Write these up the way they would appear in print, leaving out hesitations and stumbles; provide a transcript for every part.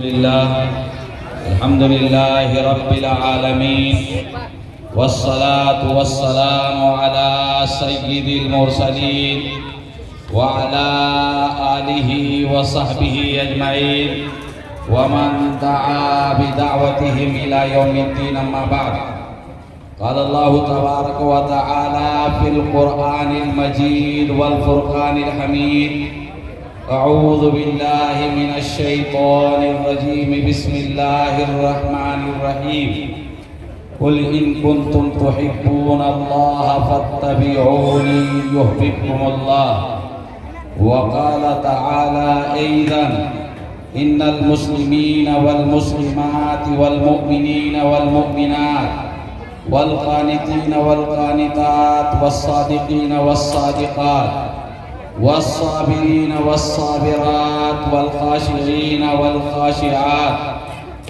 الحمد لله رب العالمين والصلاة والسلام على سيد المرسلين وعلى آله وصحبه أجمعين ومن دعا بدعوتهم إلى يوم الدين. أما بعد، قال الله تبارك وتعالى في القرآن المجيد والفرقان الحميد: أعوذ بالله من الشيطان الرجيم، بسم الله الرحمن الرحيم. قل إن كنتم تحبون الله فاتبعوني يحببكم الله. وقال تعالى أيضا: إن المسلمين والمسلمات والمؤمنين والمؤمنات والقانتين والقانتات والصادقين والصادقات والصابرين والصابرات والخاشعين والخاشعات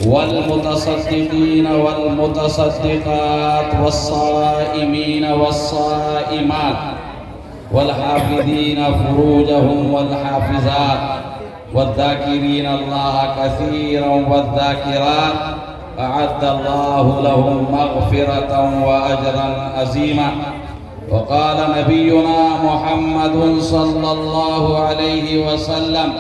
والمتصدقين والمتصدقات والصائمين والصائمات والحافظين فروجهم والحافظات والذاكرين الله كثيرا والذاكرات أعد الله لهم مغفرة وأجرا عظيما. وقال نبينا محمد صلى الله عليه وسلم: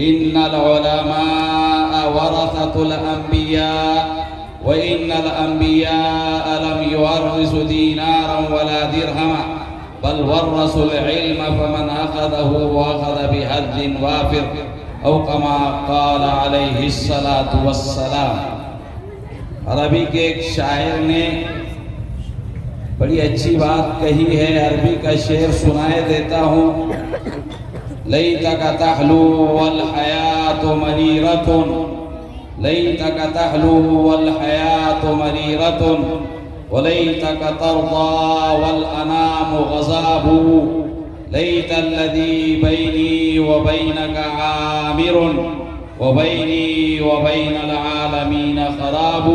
إن العلماء ورثة الأنبياء، وإن الأنبياء لم يورثوا دينارا ولا درهما بل ورثوا العلم، فمن أخذه وأخذ بحظ وافر، أو كما قال عليه الصلاة والسلام. عربی کے ایک شاعر نے بڑی اچھی بات کہی ہے، عربی کا شعر سنائے دیتا ہوں: لیتک تحلو والحیات مریرۃ، لیتک تحلو والحیات مریرۃ، ولیتک ترضى والانام غضاب، لیت الذی بینی وبینک عامر وبینی وبین العالمین خراب،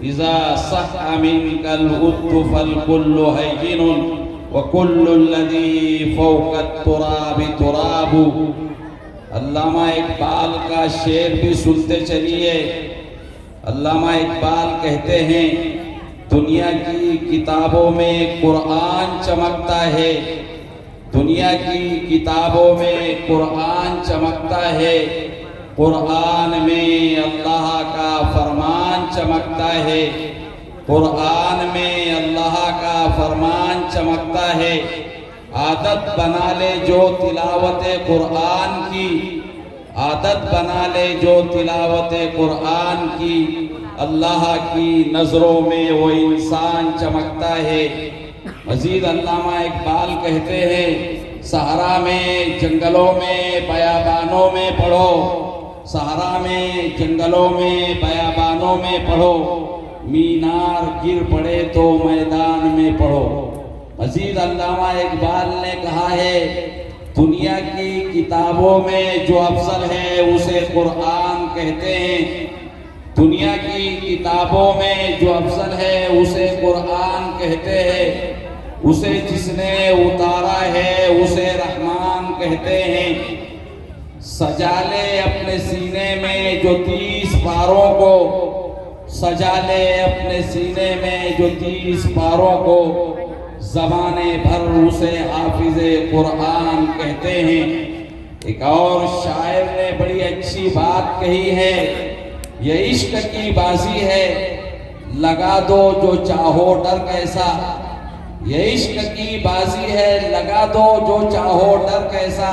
اذا صح منك الود فالكل هين وكل الذي فوق التراب تراب. علامہ اقبال کا شعر بھی سنتے چلیے. علامہ اقبال کہتے ہیں: دنیا کی کتابوں میں قرآن چمکتا ہے، دنیا کی کتابوں میں قرآن چمکتا ہے، قرآن میں اللہ کا فرمان چمکتا ہے، قرآن میں اللہ کا فرمان چمکتا ہے. عادت بنا لے جو تلاوت قرآن کی، عادت بنا لے جو تلاوت قرآن کی، اللہ کی نظروں میں وہ انسان چمکتا ہے. مزید علامہ اقبال کہتے ہیں: صحرا میں جنگلوں میں بیابانوں میں پڑھو، صحرا میں جنگلوں میں بیابانوں میں پڑھو، مینار گر پڑے تو میدان میں پڑھو. مزید علامہ اقبال نے کہا ہے: دنیا کی کتابوں میں جو افضل ہے اسے قرآن کہتے ہیں، دنیا کی کتابوں میں جو افضل ہے اسے قرآن کہتے ہیں، اسے جس نے اتارا ہے اسے رحمان کہتے ہیں. سجا لے اپنے سینے میں جو 30 پاروں کو، سجا لے اپنے سینے میں جو 30 پاروں کو، زمانے بھر اسے حافظ قرآن کہتے ہیں. ایک اور شاعر نے بڑی اچھی بات کہی ہے: یہ عشق کی بازی ہے، لگا دو جو چاہو ڈر کیسا. یہ عشق کی بازی ہے، لگا دو جو چاہو ڈر کیسا.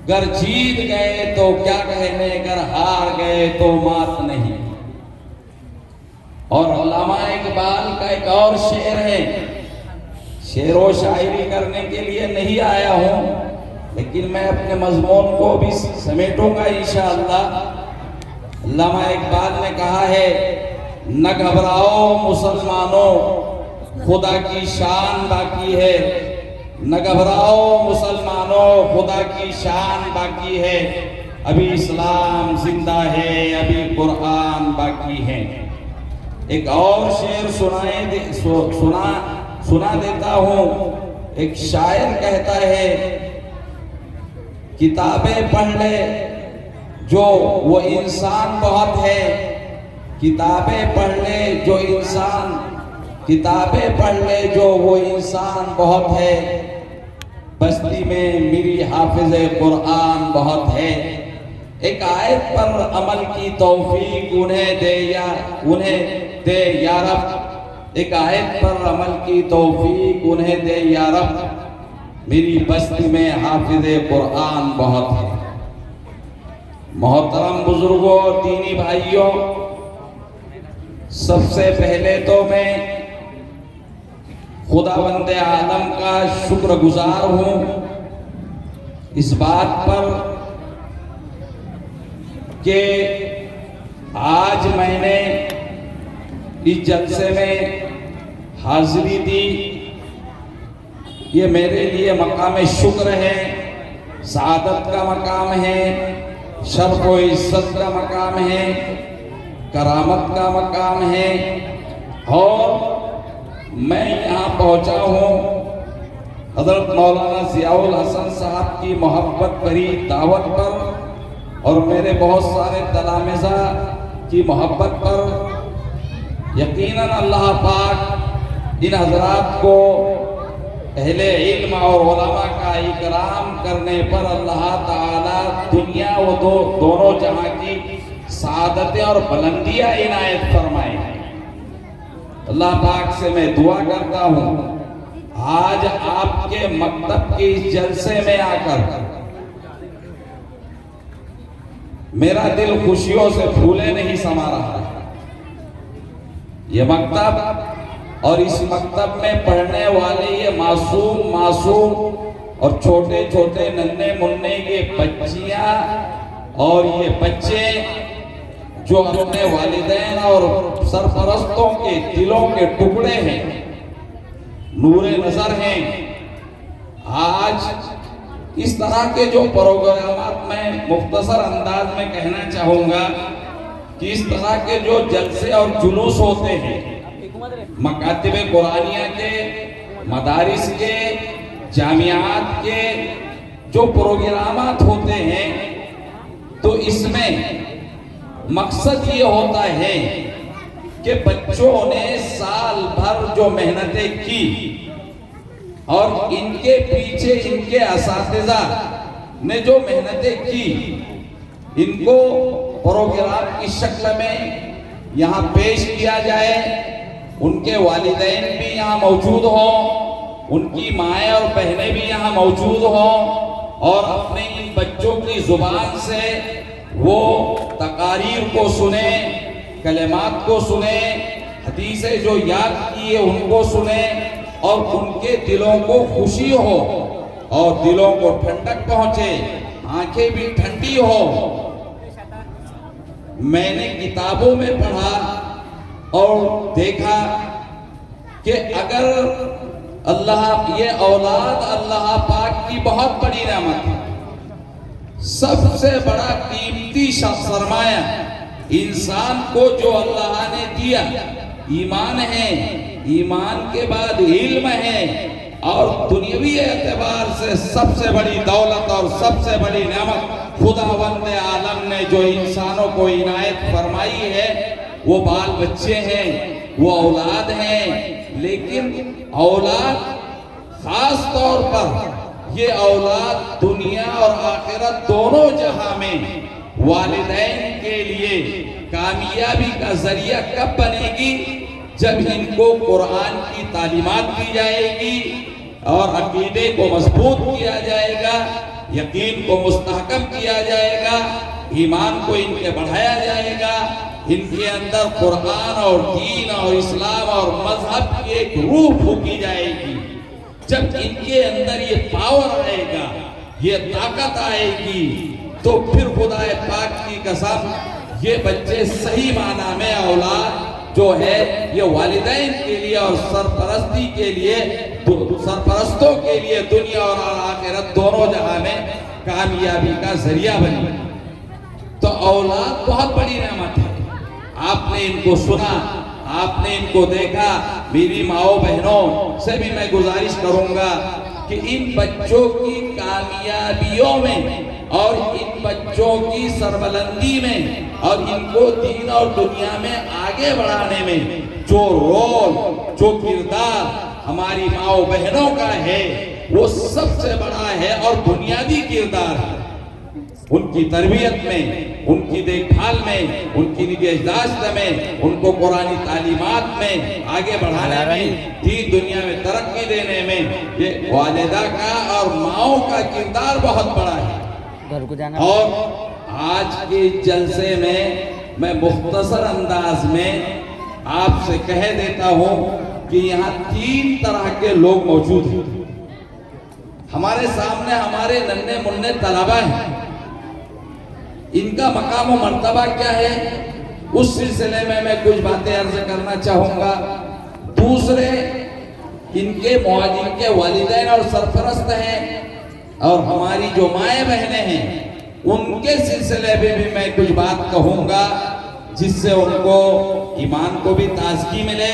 گر جیت گئے تو کیا کہنے، گر ہار گئے تو مات نہیں. اور علامہ اقبال کا ایک اور شعر ہے. شعر و شاعری کرنے کے لیے نہیں آیا ہوں، لیکن میں اپنے مضمون کو بھی سمیٹوں گا انشاءاللہ. علامہ اقبال نے کہا ہے: نہ گھبراؤ مسلمانوں، خدا کی شان باقی ہے. نہ گھبراؤ مسلمانوں، خدا کی شان باقی ہے. ابھی اسلام زندہ ہے، ابھی قرآن باقی ہے. ایک اور شعر سنا دیتا ہوں. ایک شاعر کہتا ہے: کتابیں پڑھ لے جو وہ انسان بہت ہے، کتابیں پڑھ لے جو انسان، کتابیں پڑھ لے جو وہ انسان بہت ہے، بستی میں میری حافظ قرآن بہت ہے۔ ایک آیت پر عمل کی توفیق انہیں دے یا رب، ایک آیت پر عمل کی توفیق انہیں دے یا رب، میری بستی میں حافظ قرآن بہت ہے۔ محترم بزرگوں، دینی بھائیوں، سب سے پہلے تو میں خداوند عالم کا شکر گزار ہوں اس بات پر کہ آج میں نے اس جلسے میں حاضری دی۔ یہ میرے لیے مقام شکر ہے، سعادت کا مقام ہے، شرف و عزت کا مقام ہے، کرامت کا مقام ہے، اور میں یہاں پہنچا ہوں حضرت مولانا ضیاء الحسن صاحب کی محبت بھری دعوت پر اور میرے بہت سارے تلامذہ کی محبت پر۔ یقیناً اللہ پاک ان حضرات کو اہل علم اور علماء کا اکرام کرنے پر اللہ تعالیٰ دنیا و دونوں جہاں کی سعادتیں اور بلندیاں عنایت فرمائے۔ اللہ پاک سے میں دعا کرتا ہوں آج آپ کے مکتب کے اس جلسے میں آ کر میرا دل خوشیوں سے پھولے نہیں سما رہا ہے۔ یہ مکتب اور اس مکتب میں پڑھنے والے یہ معصوم اور چھوٹے چھوٹے ننھے منھے کے بچیاں اور یہ بچے جو اپنے والدین اور سرپرستوں کے دلوں کے ٹکڑے ہیں، نور نظر ہیں، آج اس طرح کے جو پروگرامات میں مختصر انداز میں کہنا چاہوں گا کہ اس طرح کے جو جلسے اور جلوس ہوتے ہیں مکاتب قرآنیہ کے، مدارس کے، جامعات کے جو پروگرامات ہوتے ہیں، تو اس میں مقصد یہ ہوتا ہے کہ بچوں نے سال بھر جو محنتیں کی اور ان کے پیچھے ان کے اساتذہ نے جو محنتیں کی، ان کو پروگرام کی شکل میں یہاں پیش کیا جائے، ان کے والدین بھی یہاں موجود ہوں، ان کی مائیں اور بہنیں بھی یہاں موجود ہوں، اور اپنے ان بچوں کی زبان سے وہ تقاریر کو سنیں، کلمات کو سنیں، حدیثیں جو یاد کی ہے ان کو سنیں، اور ان کے دلوں کو خوشی ہو اور دلوں کو ٹھنڈک پہنچے، آنکھیں بھی ٹھنڈی ہو۔ میں نے کتابوں میں پڑھا اور دیکھا کہ اگر یہ اولاد اللہ پاک کی بہت بڑی نعمت ہے، سب سے بڑا قیمتی سرمایہ انسان کو جو اللہ نے دیا ایمان ہے، ایمان کے بعد علم ہے، اور دنیاوی اعتبار سے سب سے بڑی دولت اور سب سے بڑی نعمت خداوند عالم نے جو انسانوں کو عنایت فرمائی ہے وہ بال بچے ہیں، وہ اولاد ہیں۔ لیکن اولاد خاص طور پر یہ اولاد دنیا اور آخرت دونوں جہاں میں والدین کے لیے کامیابی کا ذریعہ کب بنے گی؟ جب ان کو قرآن کی تعلیمات دی جائے گی اور عقیدے کو مضبوط کیا جائے گا، یقین کو مستحکم کیا جائے گا، ایمان کو ان کے بڑھایا جائے گا، ان کے اندر قرآن اور دین اور اسلام اور مذہب کی ایک روح پھونکی جائے گی۔ جب ان کے اندر یہ پاور آئے گا، یہ طاقت آئے گی، تو پھر خدا پاک کی قسم یہ بچے صحیح معنی میں اولاد جو ہے یہ والدین کے لیے اور سرپرستی کے لیے، سرپرستوں کے لیے دنیا اور آخرت دونوں جہاں میں کامیابی کا ذریعہ بنی۔ تو اولاد بہت بڑی نعمت ہے۔ آپ نے ان کو سنا، آپ نے ان کو دیکھا۔ میری ماؤں بہنوں سے بھی میں گزارش کروں گا کہ ان بچوں کی کامیابیوں میں اور ان بچوں کی سربلندی میں اور ان کو دین اور دنیا میں آگے بڑھانے میں جو رول، جو کردار ہماری ماں و بہنوں کا ہے وہ سب سے بڑا ہے اور بنیادی کردار ہے۔ ان کی تربیت میں، ان کی دیکھ بھال میں، ان کی نگہداشت میں، ان کو قرآنی تعلیمات میں آگے بڑھانے میں، دین دنیا میں ترقی دینے میں یہ والدہ کا اور ماؤں کا کردار بہت بڑا ہے۔ اور آج کے جلسے میں مختصر انداز میں آپ سے کہہ دیتا ہوں کہ یہاں 3 طرح کے لوگ موجود ہیں۔ ہمارے سامنے ہمارے ننھے منھے طلبہ ہیں، ان کا مقام و مرتبہ کیا ہے اس سلسلے میں کچھ باتیں عرض کرنا چاہوں گا۔ دوسرے ان کے والدین اور سرپرست ہیں، اور ہماری جو مائیں بہنیں ہیں ان کے سلسلے میں بھی میں کچھ بات کہوں گا جس سے ان کو ایمان کو بھی تازگی ملے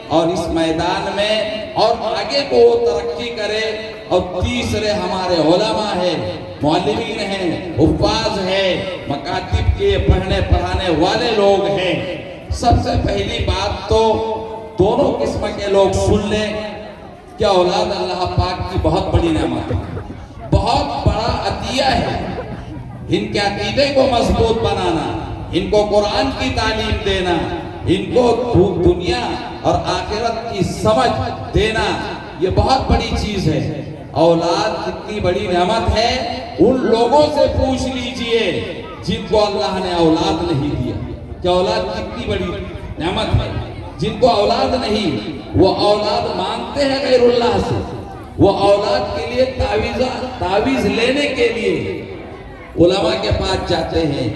اور اس میدان میں اور آگے کو ترقی کرے۔ اور تیسرے ہمارے علماء ہیں، معلمین ہیں، حفاظ ہیں، مکاتب کے پڑھنے پڑھانے والے لوگ ہیں۔ سب سے پہلی بات تو دونوں قسم کے لوگ سن لیں کہ اولاد اللہ پاک کی بہت بڑی نعمت ہے، بہت بڑا عطیہ ہے۔ ان کے عقیدے کو مضبوط بنانا، ان کو قرآن کی تعلیم دینا، ان کو دنیا اور آخرت کی سمجھ دینا، یہ بہت بڑی چیز ہے۔ اولاد کتنی بڑی نعمت ہے ان لوگوں سے پوچھ لیجئے جن کو اللہ نے اولاد نہیں دیا کہ اولاد کتنی بڑی نعمت ہے۔ جن کو اولاد نہیں وہ اولاد مانگتے ہیں غیر اللہ سے، وہ اولاد کے لیے تعویذ لینے کے لیے علماء کے پاس جاتے ہیں،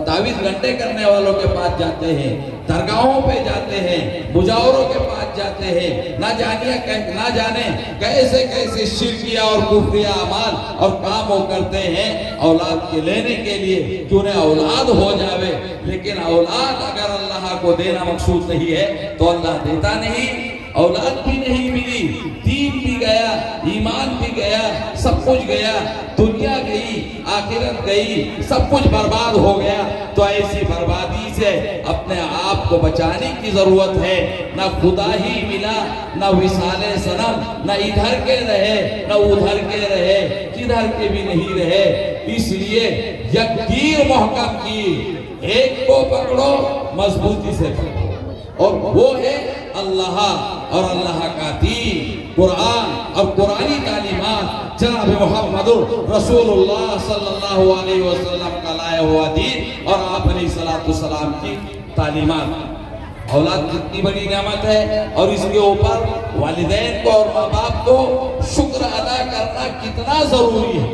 تعویذ گھنٹے کرنے والوں کے پاس جاتے ہیں، درگاہوں پہ جاتے ہیں، مجاوروں کے پاس جاتے ہیں، نہ جانے کیسے کیسے شرکیہ اور کفریہ اعمال اور کام وہ کرتے ہیں اولاد کے لینے کے لیے کہ انہیں اولاد ہو جاوے۔ لیکن اولاد اگر اللہ کو دینا مقصود نہیں ہے تو اللہ دیتا نہیں۔ اولاد بھی نہیں ملی، دین بھی گیا، ایمان بھی گیا، سب کچھ گیا، دنیا گئی، آخرت گئی، سب کچھ برباد ہو گیا۔ تو ایسی بربادی سے اپنے آپ کو بچانے کی ضرورت ہے۔ نہ خدا ہی ملا، نہ وصال صنم، نہ ادھر کے رہے نہ ادھر کے رہے، کدھر کے بھی نہیں رہے۔ اس لیے یک تیر محکم کی، ایک کو پکڑو مضبوطی سے پکڑو، اور وہ ہے اللہ اور اللہ کا دین، قرآن اور قرآنی تعلیمات، جناب محمد رسول اللہ صلی اللہ علیہ وسلم کا لایا ہوا دین اور آپ علیہ السلام کی تعلیمات۔ اولاد کتنی بڑی نعمت ہے اور اس کے اوپر والدین کو اور ماں باپ کو شکر ادا کرنا کتنا ضروری ہے۔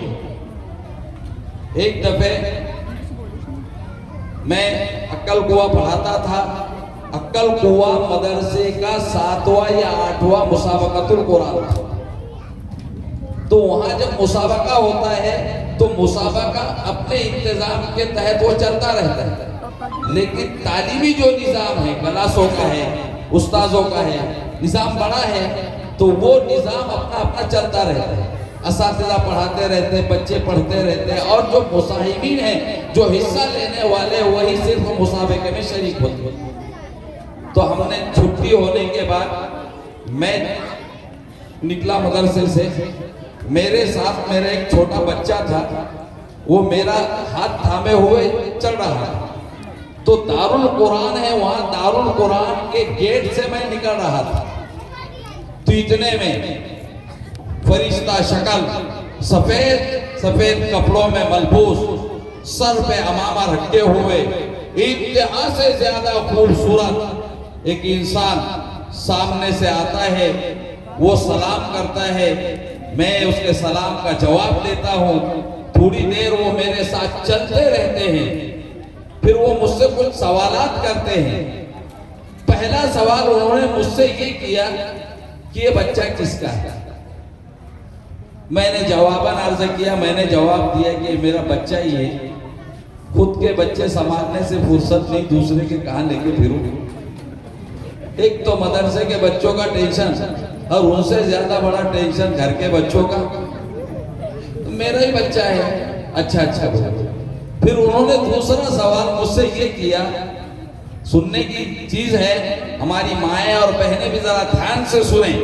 ایک دفعہ میں عقل کنواں پڑھاتا تھا۔ عقل کنواں مدرسے کا 7واں یا 8واں مسابقۃ القرآن تھا۔ تو وہاں جب مسابقہ ہوتا ہے تو مسابقہ اپنے انتظام کے تحت وہ چلتا رہتا ہے، لیکن تعلیمی جو نظام ہے کلاسوں کا ہے، استاذوں کا ہے، نظام بڑا ہے، تو وہ نظام اپنا چلتا رہتا ہے۔ اساتذہ پڑھاتے رہتے ہیں، بچے پڑھتے رہتے ہیں، اور جو مصاحبین ہیں، جو حصہ لینے والے، وہی صرف مسابقے میں شریک ہوتے ہیں۔ تو ہم نے چھٹی ہونے کے بعد میں نکلا مدرسے سے، میرے ساتھ میرا ایک چھوٹا بچہ تھا، وہ میرا ہاتھ تھامے ہوئے چل رہا تھا۔ تو دارالقرآن ہے وہاں، دارالقرآن کے گیٹ سے میں نکل رہا تھا، تو اتنے میں فرشتہ شکل، سفید کپڑوں میں ملبوس، سر پہ عمامہ رکھے ہوئے، انتہا سے زیادہ خوبصورت ایک انسان سامنے سے آتا ہے۔ وہ سلام کرتا ہے، میں اس کے سلام کا جواب دیتا ہوں۔ تھوڑی دیر وہ میرے ساتھ چلتے رہتے ہیں، پھر وہ مجھ سے کچھ سوالات کرتے ہیں۔ پہلا سوال انہوں نے مجھ سے یہ کیا کہ یہ بچہ کس کا ہے؟ میں نے جواباً عرض کیا، میں نے جواب دیا کہ میرا بچہ ہی ہے، خود کے بچے سنبھالنے سے فرصت نہیں، دوسرے کے کہاں لے کے پھروں۔ ایک تو مدرسے کے بچوں کا ٹینشن اور ان سے زیادہ بڑا ٹینشن گھر کے بچوں کا، تو میرا ہی بچہ ہے۔ اچھا اچھا بولو۔ پھر انہوں نے دوسرا سوال مجھ سے یہ کیا، سننے کی چیز ہے، ہماری مائیں اور بہنیں بھی ذرا دھیان سے سنیں۔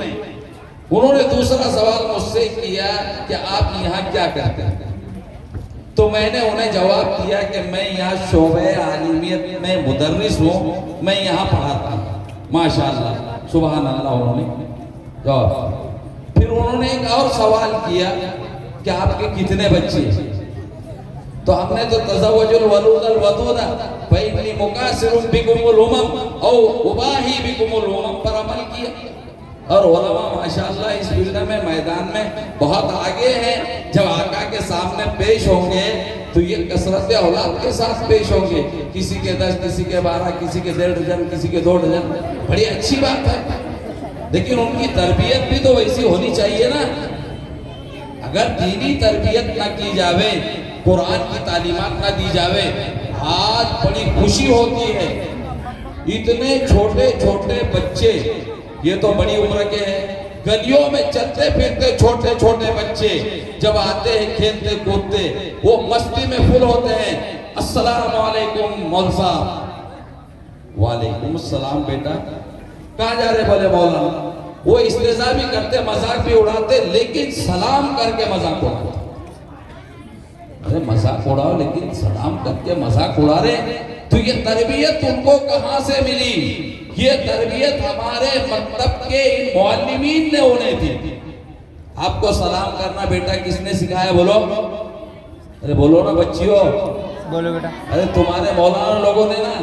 انہوں نے دوسرا سوال مجھ سے کیا کہ آپ یہاں کیا کرتے ہیں؟ تو میں نے انہیں جواب دیا کہ میں یہاں شعبہ عالمیت میں مدرس ہوں، میں یہاں پڑھاتا ہوں۔ ماشاءاللہ، سبحان اللہ، انہوں نے جواب۔ پھر انہوں نے ایک اور سوال کیا کہ آپ کے کتنے بچے ہیں؟ تو ہم نے تو تزوج الولود الودود فإنی مکاثر بکم الامم او اباہی بکم الامم پر عمل کیا، اور علماء ماشاءاللہ اس فیلڈ میں میدان میں بہت آگے ہیں۔ جب آقا کے سامنے پیش ہوں گے تو یہ کثرت اولاد کے ساتھ پیش ہوں گے، کسی کے 10، کسی کے 12، کسی کے 1.5 ڈزن، کسی کے 2 ڈزن، بڑی اچھی بات ہے، لیکن ان کی تربیت بھی تو ویسی ہونی چاہیے نا۔ اگر دینی تربیت نہ کی جاوے، قرآن کی تعلیمات نہ دی جاوے، آج بڑی خوشی ہوتی ہے اتنے چھوٹے چھوٹے بچے، یہ تو بڑی عمر کے ہیں، گلیوں میں چلتے پھرتے چھوٹے چھوٹے بچے جب آتے ہیں کھیلتے کودتے، وہ مستی میں فل ہوتے ہیں۔ السلام علیکم مول صاحب۔ وعلیکم السلام بیٹا، کہاں جا رہے بولے مولانا؟ وہ استہزاء بھی کرتے، مذاق بھی اڑاتے، لیکن سلام کر کے مذاق اڑاتے۔ ارے مذاق اڑاؤ لیکن سلام کر کے مذاق اڑا رہے، تو یہ تربیت ان کو کہاں سے ملی؟ یہ تربیت ہمارے مکتب کے ان معلمین نے انہیں دی۔ آپ کو سلام کرنا بیٹا کس نے سکھایا بولو؟ ارے بولو نا بچیوں، بولو بیٹا۔ ارے تمہارے مولانا لوگوں نے نا،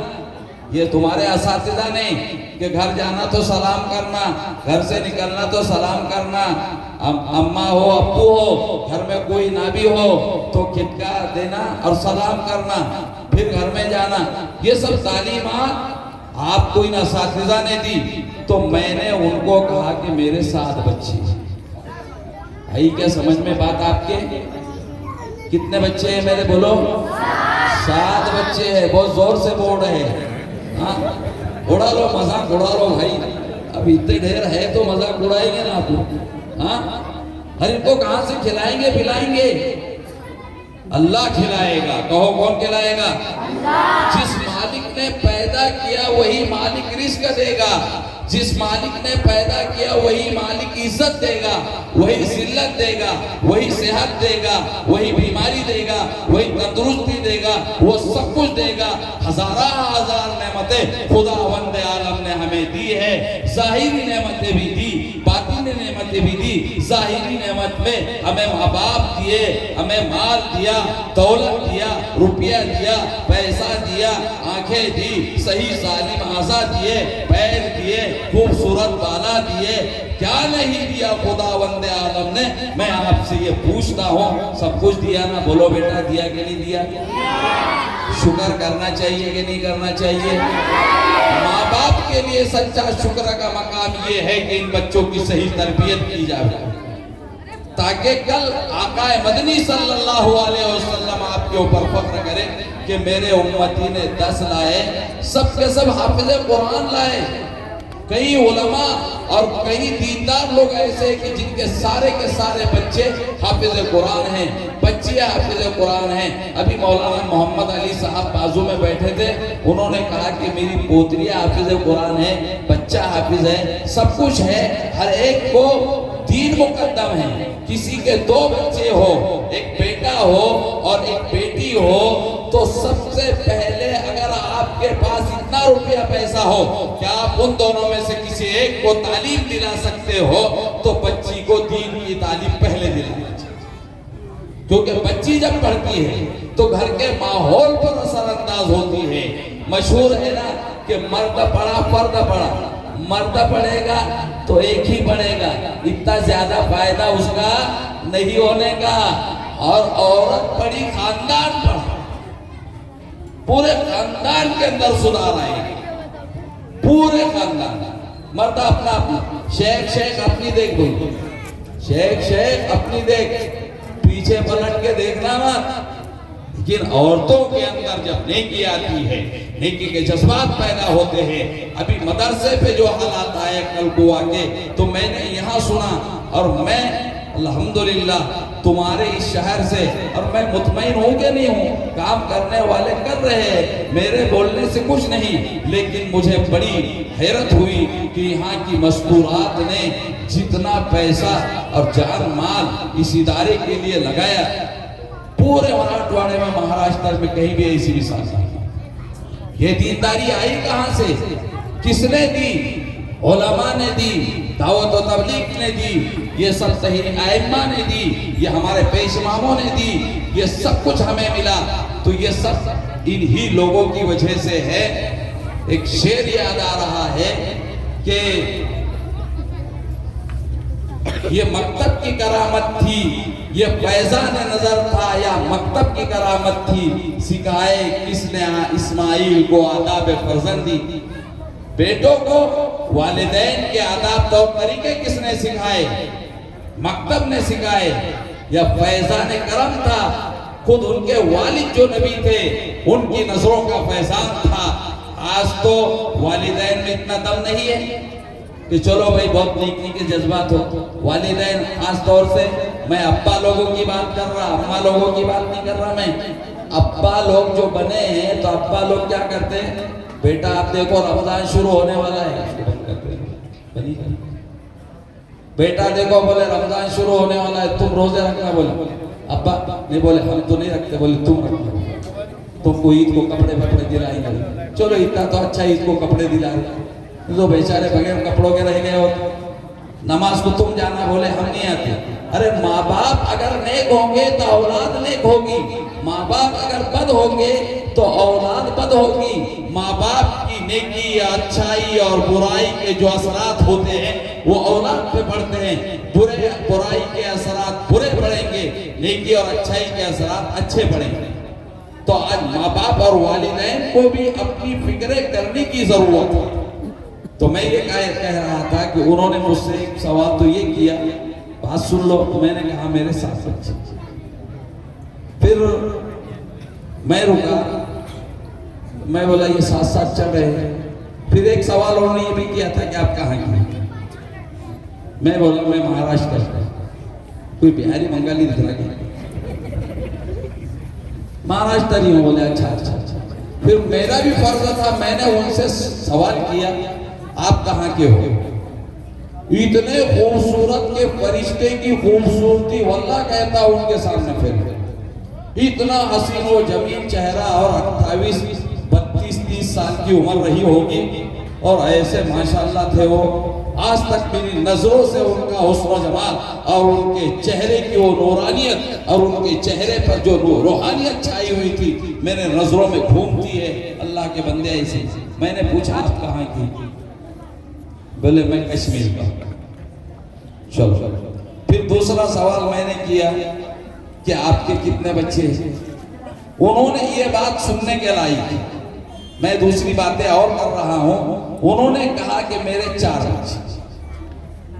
یہ تمہارے اساتذہ نے، کہ گھر جانا تو سلام کرنا، گھر سے نکلنا تو سلام کرنا، اماں ہو ابو ہو، گھر میں کوئی نہ بھی ہو تو کھٹکا دینا اور سلام کرنا، پھر گھر میں جانا، یہ سب تعلیمات آپ کو ان اساتذہ نے دی۔ تو میں نے ان کو کہا کہ میرے 7 بچے، آئی کیا سمجھ میں بات آپ کے؟ کتنے بچے ہیں میرے بولو؟ 7 بچے ہیں، بہت زور سے بول رہے ہیں۔ ہاں اڑا لو، مذاق اڑا لو بھائی، اب اتنے ڈھیر ہے تو مذاق اڑائیں گے نا آپ لوگ۔ ہاں ہر ان کو کہاں سے کھلائیں گے پلائیں گے؟ اللہ کھلائے گا۔ کہو کون کھلائے گا؟ جس مالک نے پیدا کیا وہی مالک رزق دے گا، جس مالک نے پیدا کیا وہی مالک عزت دے گا، وہی ذلت دے گا، وہی صحت دے گا، وہی بیماری دے گا، وہی تندرستی دے گا، وہ سب کچھ دے گا۔ ہزارہ ہزار نعمتیں خداوند عالم نے ہمیں دی ہے، ظاہری نعمتیں بھی دی، باطنی نعمتیں بھی دی۔ ظاہری نعمت میں ہمیں ماں باپ دیے، ہمیں مال دیا، دولت دیا، روپیہ دیا، پیسہ دیا، آنکھیں دی، صحیح سالم اعضاء دیے، پیر دیے، خوبصورت بالا دیے، کیا نہیں دیا خداوند عالم نے؟ میں آپ سے یہ پوچھتا ہوں، سب کچھ دیا نا؟ بولو بیٹا، دیا کہ نہیں دیا؟ شکر کرنا چاہیے کہ نہیں کرنا چاہیے؟ ماں باپ کے لیے سچا شکر کا مقام یہ ہے کہ ان بچوں کی صحیح تربیت کی جائے، تاکہ کل آقا مدنی صلی اللہ علیہ وسلم آپ کے اوپر فخر کرے کہ میرے امتی نے 10 لائے، سب کے سب حافظ قرآن لائے۔ کئی علماء اور کئی دیندار لوگ ایسے کہ جن کے سارے بچے حافظ قرآن ہیں، بچیاں حافظ قرآن ہیں۔ ابھی مولانا محمد علی صاحب بازو میں بیٹھے تھے، انہوں نے کہا کہ میری پوتری حافظ قرآن ہے، بچہ حافظ ہے، سب کچھ ہے، ہر ایک کو دین مقدم ہے۔ کسی کے 2 بچے ہو، ایک بیٹا ہو اور ایک بیٹی ہو، تو سب سے پہلے اگر آپ کے پاس اتنا روپیہ پیسہ ہو کہ آپ ان دونوں میں سے کسی ایک کو تعلیم دلا سکتے ہو، تو بچی کو دین کی تعلیم پہلے دلانا چاہیے، کیونکہ بچی جب پڑھتی ہے تو گھر کے ماحول پر اثر انداز ہوتی ہے۔ مشہور ہے نا کہ مرد پڑھا فرد پڑھا، مرد پڑھے گا تو ایک ہی پڑھے گا، اتنا زیادہ فائدہ اس کا نہیں ہونے کا، اور عورت پڑھی خاندان پڑھا، پورے خاندان کے اندر سدھار آئے گا، پورے خاندان۔ مرد اپنا اپنا، شیخ اپنی دیکھ بھائی، شیخ اپنی دیکھ، پیچھے پلٹ کے دیکھنا مت۔ لیکن عورتوں کے اندر جب نیکی آتی ہے، نیکی کے جذبات پیدا ہوتے ہیں۔ ابھی مدرسے پہ جو حالات آئے کل کو آگے، تو میں نے یہاں سنا، اور میں الحمدللہ تمہارے اس شہر سے، اور میں مطمئن ہوں کہ نہیں ہوں، کام کرنے والے کر رہے ہیں، میرے بولنے سے کچھ نہیں، لیکن مجھے بڑی حیرت ہوئی کہ یہاں کی مستورات نے جتنا پیسہ اور جان مال اس ادارے کے لیے لگایا، پورے مراٹھواڑے میں، مہاراشٹر میں کہیں بھی ایسی مثال نہیں۔ یہ دینداری آئی کہاں سے؟ کس نے دی؟ علماء نے دی، دعوت و تبلیغ نے دی، یہ سب صحیح ائمہ نے دی، یہ ہمارے پیش اماموں نے دی، یہ سب کچھ ہمیں ملا، تو یہ سب انہی لوگوں کی وجہ سے ہے۔ ایک شعر یاد آ رہا ہے کہ یہ مکتب کی کرامت تھی، یہ فیضان نظر تھا یا مکتب کی کرامت تھی، سکھائے کس نے اسماعیل کو آداب فرزندی، بیٹوں کو والدین کے آداب طور طریقے کس نے سکھائے؟ مکتب نے سکھائے یا فیضان کرم تھا؟ خود ان کے والد جو نبی تھے ان کی نظروں کا فیضان تھا۔ آج تو والدین میں اتنا دم نہیں ہے کہ چلو بھائی بہت نیکی کے جذبات ہو، والدین خاص طور سے، میں ابا لوگوں کی بات کر رہا، اماں لوگوں کی بات نہیں کر رہا، میں ابا لوگ جو بنے ہیں تو ابا لوگ کیا کرتے ہیں؟ بیٹا آپ دیکھو رمضان شروع ہونے والا ہے، بیٹا دیکھو بولے رمضان شروع ہونے والا ہے، تم روزے رکھنا، بولے ابا نہیں، بولے ہم تو نہیں رکھتے، بولے تم رکھنا، تم کو عید کو کپڑے دلائیں گے، چلو اتنا تو اچھا عید کو کپڑے دلائیں، تو بیچارے بغیر کپڑوں کے رہ گئے ہو، نماز کو تم جانا، بولے ہم نہیں آتے۔ ارے ماں باپ اگر نیک ہوں گے تو اولاد نیک ہوگی، ماں باپ اگر بد ہوں گے تو اولاد بد ہوگی۔ ماں باپ کی نیکی یا اچھائی اور برائی کے جو اثرات ہوتے ہیں وہ اولاد پہ پڑتے ہیں، برائی کے اثرات برے پڑیں گے، نیکی اور اچھائی کے اثرات اچھے پڑیں گے۔ تو آج ماں باپ اور والدین کو بھی اپنی فکریں کرنے کی ضرورت ہے۔ تو میں یہ کہہ رہا تھا کہ انہوں نے مجھ سے ایک سوال تو یہ کیا، بات سن لو، میں نے کہا میرے ساتھ بچے، پھر میں رکا، میں بولا یہ ساتھ ساتھ چل رہے ہیں۔ پھر ایک سوال انہوں نے یہ بھی کیا تھا کہ آپ کہاں کی؟ میں بولا میں مہاراشٹر کا۔ کوئی بہاری بنگالی دکھ رہا کہ مہاراشٹر ہی ہوں، بولے اچھا اچھا اچھا۔ پھر میرا بھی فرض تھا، میں نے ان سے سوال کیا آپ کہاں کے ہو؟ اتنے خوبصورت کے فرشتے کی خوبصورتی واللہ کہتا ہوں ان کے سامنے پھر، اتنا حسین و جمیل چہرہ، اور 28 32 30 سال کی عمر رہی ہوگی، اور ایسے ماشاءاللہ تھے وہ، آج تک میری نظروں سے ان کا حسن و جمال اور ان کے چہرے کی وہ نورانیت اور ان کے چہرے پر جو روحانیت چھائی ہوئی تھی میرے نظروں میں گھومتی ہے۔ اللہ کے بندے ایسے۔ میں نے پوچھا آپ کہاں کی؟ بولے میں کشمیر کا۔ چلو، پھر دوسرا سوال میں نے کیا کہ آپ کے کتنے بچے ہیں؟ انہوں نے یہ بات سننے کے لائق تھی، میں دوسری باتیں اور کر رہا ہوں، انہوں نے کہا کہ میرے 4 بچے۔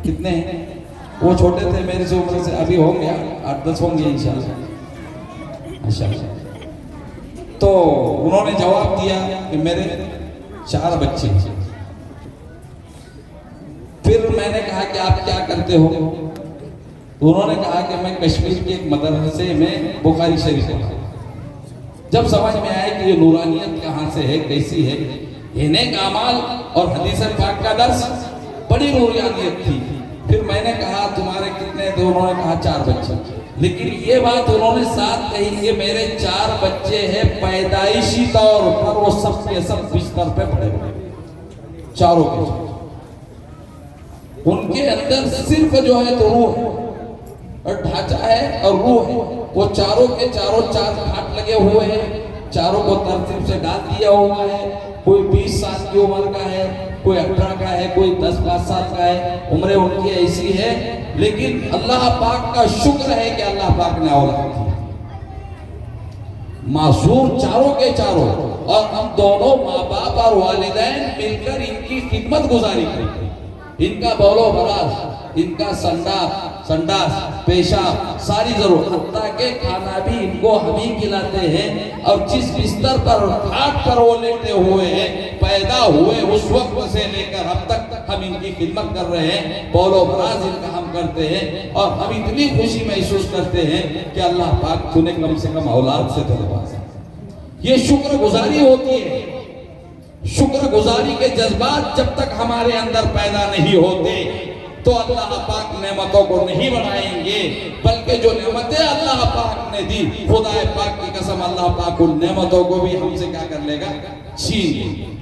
کتنے ہیں؟ وہ چھوٹے تھے میرے سے عمر سے، ابھی ہو گیا 8-10 ہوں گے انشاءاللہ۔ اچھا، تو انہوں نے جواب دیا کہ میرے 4 بچے ہیں۔ پھر میں نے کہا کہ آپ کیا کرتے ہو؟ انہوں نے کہا کہ میں کشمیر کے ایک مدرسے میں بخاری شریف پڑھا۔ جب سمجھ میں آئے کہ یہ نورانیت کہاں سے ہے، کیسی ہے، یہ نیک اعمال اور حدیث پاک کا درس، بڑی نورانیت تھی۔ پھر میں نے کہا تمہارے کتنے تھے؟ انہوں نے کہا 4 بچے، لیکن یہ بات انہوں نے ساتھ کہی کہ میرے 4 بچے ہیں پیدائشی طور پر، وہ سب کے سب بستر پہ پڑے ہوئے، چاروں کے، ان کے اندر صرف جو ہے تو روح ہے اور ڈھانچہ ہے اور روح ہے، وہ چاروں کے چاروں 4 کھاٹ لگے ہوئے ہیں، چاروں کو ترتیب سے ڈال دیا ہوا ہے۔ کوئی 20 سال کی عمر کا ہے، کوئی 18 کا ہے، کوئی 10 سال کا ہے، عمریں ان کی ایسی ہے، لیکن اللہ پاک کا شکر ہے کہ اللہ پاک نے اولاد دی، معصوم چاروں کے چاروں، اور ہم دونوں ماں باپ اور والدین مل کر ان کی خدمت گزاری کریں، ان کا بولو براز، ان کا سنڈاس پیشاب ساری ضرورت، حتیٰ کہ کھانا بھی ان کو ہم ہی کھلاتے ہیں، اور جس بستر پر کھاٹ پر وہ لیٹے ہوئے ہیں پیدا ہوئے اس وقت سے لے کر اب تک ہم ان کی خدمت کر رہے ہیں، بول و براز ان کا ہم کرتے ہیں، اور ہم اتنی خوشی محسوس کرتے ہیں کہ اللہ پاک تو نے کم سے کم اولاد سے تو نوازا۔ یہ شکر گزاری ہوتی ہے۔ شکر گزاری کے جذبات جب تک ہمارے اندر پیدا نہیں ہوتے تو اللہ پاک نعمتوں کو نہیں بڑھائیں گے، بلکہ جو نعمتیں اللہ پاک نے دی، خدا پاک کی قسم اللہ پاک ان نعمتوں کو بھی ہم سے کیا کر لے گا؟ چھین لے گا۔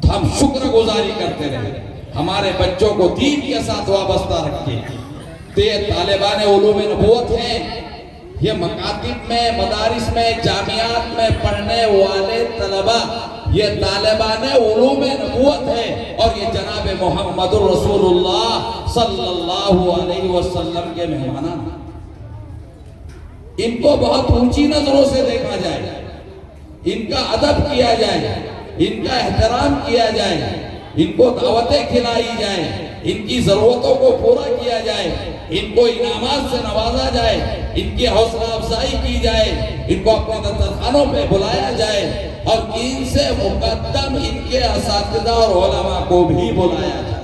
تو ہم شکر گزاری کرتے رہے، ہمارے بچوں کو دین کے ساتھ وابستہ رکھیں۔ تو یہ طالبان علوم نبوت ہیں، یہ مکاتب میں، مدارس میں، جامعات میں پڑھنے والے طلبہ، یہ طالبان علوم نبوت ہے، اور یہ جناب محمد رسول اللہ صلی اللہ علیہ وسلم کے مہمانان۔ ان کو بہت اونچی نظروں سے دیکھا جائے، ان کا ادب کیا جائے، ان کا احترام کیا جائے، ان کو دعوتیں کھلائی جائیں، ان کی ضرورتوں کو پورا کیا جائے، ان کو انعامات سے نوازا جائے، ان کی حوصلہ افزائی کی جائے، ان کو اپنے دسترخوانوں پہ بلایا جائے، اور ان سے مقدم ان کے اساتذہ اور علماء کو بھی بلایا جائے۔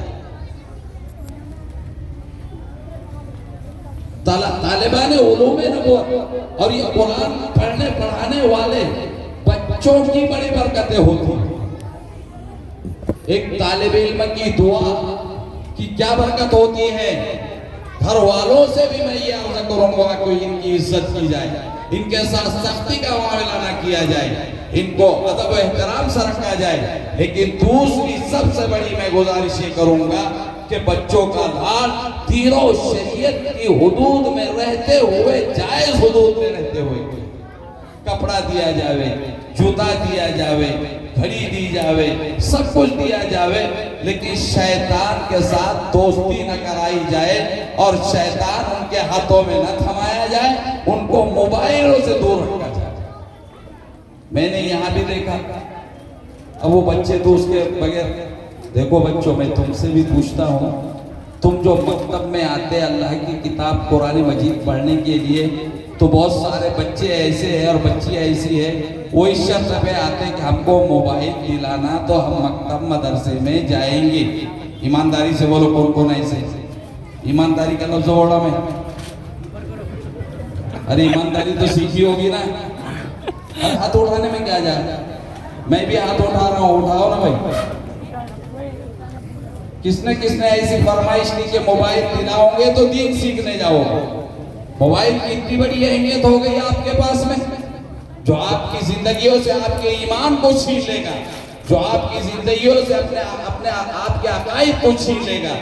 طالبان علوم نبوت اور یہ قرآن پڑھنے پڑھانے والے بچوں کی بڑی برکتیں ہوتی ہیں۔ ایک طالب علم کی دعا کی کیا برکت ہوتی ہے؟ گھر والوں سے بھی میں یہ عرض کروں گا کہ ان کی عزت کی جائے، ان کے ساتھ سختی کا معاملہ نہ کیا جائے، ان کو ادب و احترام سے رکھا جائے۔ لیکن دوسری سب سے بڑی میں گزارش یہ کروں گا کہ بچوں کا لال دین و شریعت کی حدود میں رہتے ہوئے، جائز حدود میں رہتے ہوئے کپڑا دیا جاوے، جوتا دیا جاوے، گھڑی دی جاوے، سب کچھ دیا جاوے، لیکن شیطان کے ساتھ دوستی نہ کرائی جائے، اور شیطان ان کے ہاتھوں میں نہ تھمایا جائے، ان کو موبائلوں سے دور رکھا جائے۔ میں نے یہاں بھی دیکھا، اب وہ بچے تو اس کے بغیر، دیکھو بچوں میں تم سے بھی پوچھتا ہوں، تم جو مکتب میں آتے اللہ کی کتاب قرآن مجید پڑھنے کے لیے، تو بہت سارے بچے ایسے ہیں اور بچی ایسی ہے، وہ اس شرط پہ آتے کہ ہم کو موبائل دلانا تو ہم مکتب مدرسے میں جائیں گے۔ ایمانداری سے بولو کون کون ایسے؟ ایمانداری کا لفظ بولا میں، ارے ایمانداری تو سیکھی ہوگی نا۔ ہاتھ اٹھانے میں کیا جائے؟ میں بھی ہاتھ اٹھا رہا ہوں، اٹھاؤ نا بھائی۔ کس نے ایسی فرمائش کی کہ موبائل دلاؤ گے تو دین سیکھنے جاؤ گے؟ موبائل کی اتنی بڑی اہمیت ہو گئی آپ کے پاس میں، جو آپ کی زندگیوں سے آپ کے ایمان کو چھین لے گا، جو آپ کی زندگیوں سے اپنے آپ کے عقائد کو چھین لے گا،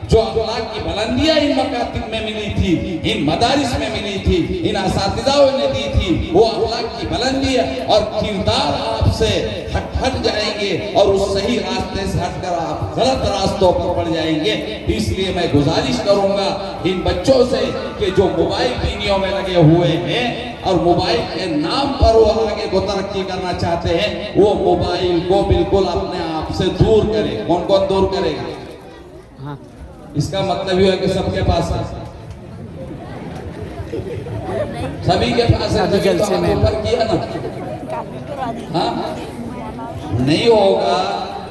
جو اخلاق کی بلندیاں ان مکاتب میں ملی تھی، ان مدارس میں ملی تھی، ان اساتذہوں نے دی تھی، وہ اخلاق کی بلندی اور کردار آپ سے ہٹ جائیں گے، اور اس صحیح راستے سے ہٹ کر آپ غلط راستوں پر پڑ جائیں گے۔ اس لیے میں گزارش کروں گا ان بچوں سے کہ جو موبائل بینیوں میں لگے ہوئے ہیں اور موبائل کے نام پر وہ آگے کو ترقی کرنا چاہتے ہیں، وہ موبائل کو بالکل اپنے آپ سے دور کرے۔ کون کون دور کرے گا؟ اس کا مطلب یہ ہے کہ سب کے پاس ہے، سبھی کے پاس ہے، جلسے میں اوپر کیا نا۔ ہاں نہیں ہوگا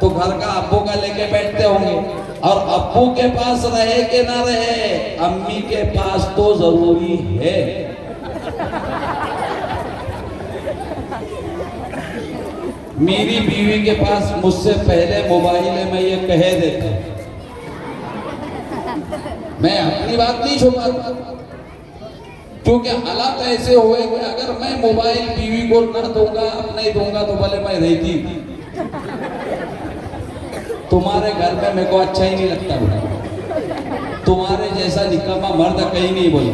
تو گھر کا ابو کا لے کے بیٹھتے ہوں گے، اور ابو کے پاس رہے کہ نہ رہے، امی کے پاس تو ضروری ہے۔ میری بیوی کے پاس مجھ سے پہلے موبائل ہے، میں یہ کہہ دیتا ہوں، میں اپنی بات نہیں چھپاتا، کیونکہ حالات ایسے ہوئے کہ اگر میں موبائل بیوی کو نہ دوں گا، نہیں دوں گا تو بھلے میں رہتی، تمہارے گھر میں میرے کو اچھا ہی نہیں لگتا، تمہارے جیسا نکما مرد کہیں نہیں بولے،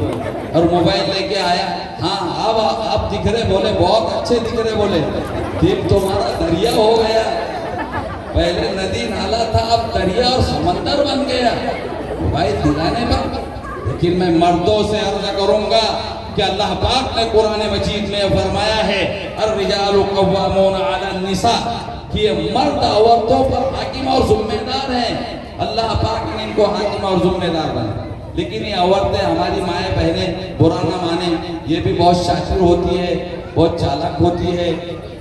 اور موبائل لے کے آیا، ہاں اب آپ دکھ رہے، بولے بہت اچھے دکھ رہے، بولے دل تمہارا دریا ہو گیا، پہلے ندی نالا تھا اب دریا اور سمندر بن گیا موبائل دلانے پر۔ لیکن میں مردوں سے عرض کروں گا کہ اللہ پاک نے قرآن مجید میں فرمایا ہے الرجال قوامون علی النساء، کہ یہ مرد عورتوں پر حاکم اور ذمہ دار ہیں، اللہ پاک نے ان کو حاکم اور ذمہ دار بنا۔ لیکن یہ عورتیں ہماری مائیں بہنیں برا نہ مانیں، یہ بھی بہت شاکر ہوتی ہے، بہت چالاک ہوتی ہے،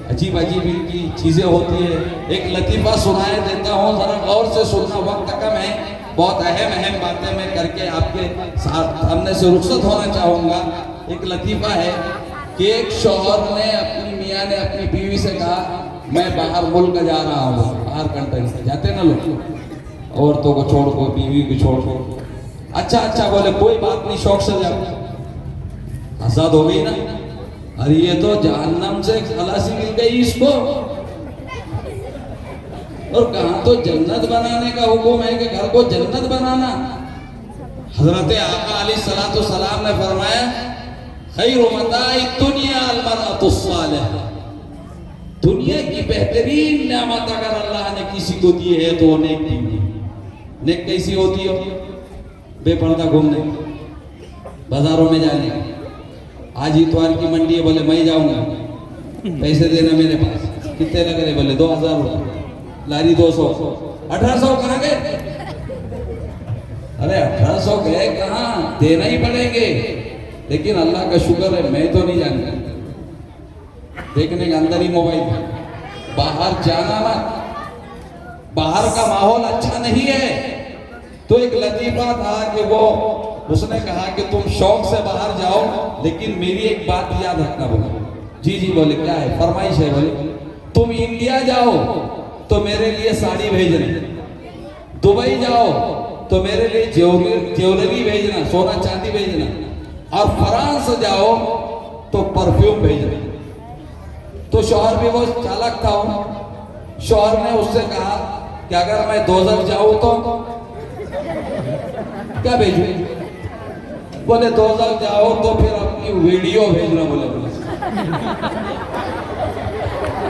عجیب عجیب ان کی چیزیں ہوتی ہے۔ ایک لطیفہ سنائے دیتا ہوں، ذرا غور سے سننا، وقت کم ہے، بہت اہم باتیں میں کر کے آپ کے سامنے سے رخصت ہونا چاہوں گا۔ ایک لطیفہ ہے کہ ایک شوہر نے اپنی میاں نے اپنی بیوی سے کہا میں باہر ملک جا رہا ہوں، باہر کنٹری سے جاتے نا لوگ، عورتوں کو چھوڑ کو، بیوی کو چھوڑ کو۔ اچھا بولے کوئی بات نہیں، شوق سے جاؤ۔ آزاد ہو گئی نا، ارے یہ تو جہنم سے خلاصی مل گئی اس کو، اور کہاں تو جنت بنانے کا حکم ہے کہ گھر کو جنت بنانا۔ حضرت آقا علیہ الصلوۃ والسلام نے فرمایا خیر متاع الدنیا المرأۃ الصالحہ، دنیا کی بہترین نعمت اگر اللہ نے کسی کو دی ہے تو وہ نیک بیوی۔ نیک کیسی ہوتی ہو؟ بے پردہ گھومنے، بازاروں میں جانے، آج اتوار کی منڈی ہے، بولے میں جاؤں گا، پیسے دینا میرے پاس، کتنے لگ رہے؟ بولے 2000 روپے، لاری 200، 1800 کہاں گئے؟ ارے 1800 گئے کہاں، دینا ہی پڑیں گے۔ لیکن اللہ کا شکر ہے میں تو نہیں جانتا، دیکھنے کے اندر ہی موبائل، باہر جانا مت، باہر کا ماحول اچھا نہیں ہے۔ تو ایک لطیفہ تھا کہ اس نے کہا کہ تم شوق سے باہر جاؤ، لیکن میری ایک بات یاد رکھنا۔ بولے جی بولے کیا ہے؟ فرمائش ہے۔ بولے تم انڈیا جاؤ تو میرے لیے ساڑی بھیجنا، دبئی جاؤ تو میرے لیے جیولری بھیجنا، سونا چاندی بھیجنا، اور فرانس جاؤ تو پرفیوم بھیجنا۔ تو شوہر بھی وہ چالاک تھا، شوہر نے اس سے کہا کہ اگر میں دوزخ جاؤں تو کیا بھیجوں؟ بولے دوزخ جاؤ تو پھر اپنی ویڈیو بھیجنا، بولے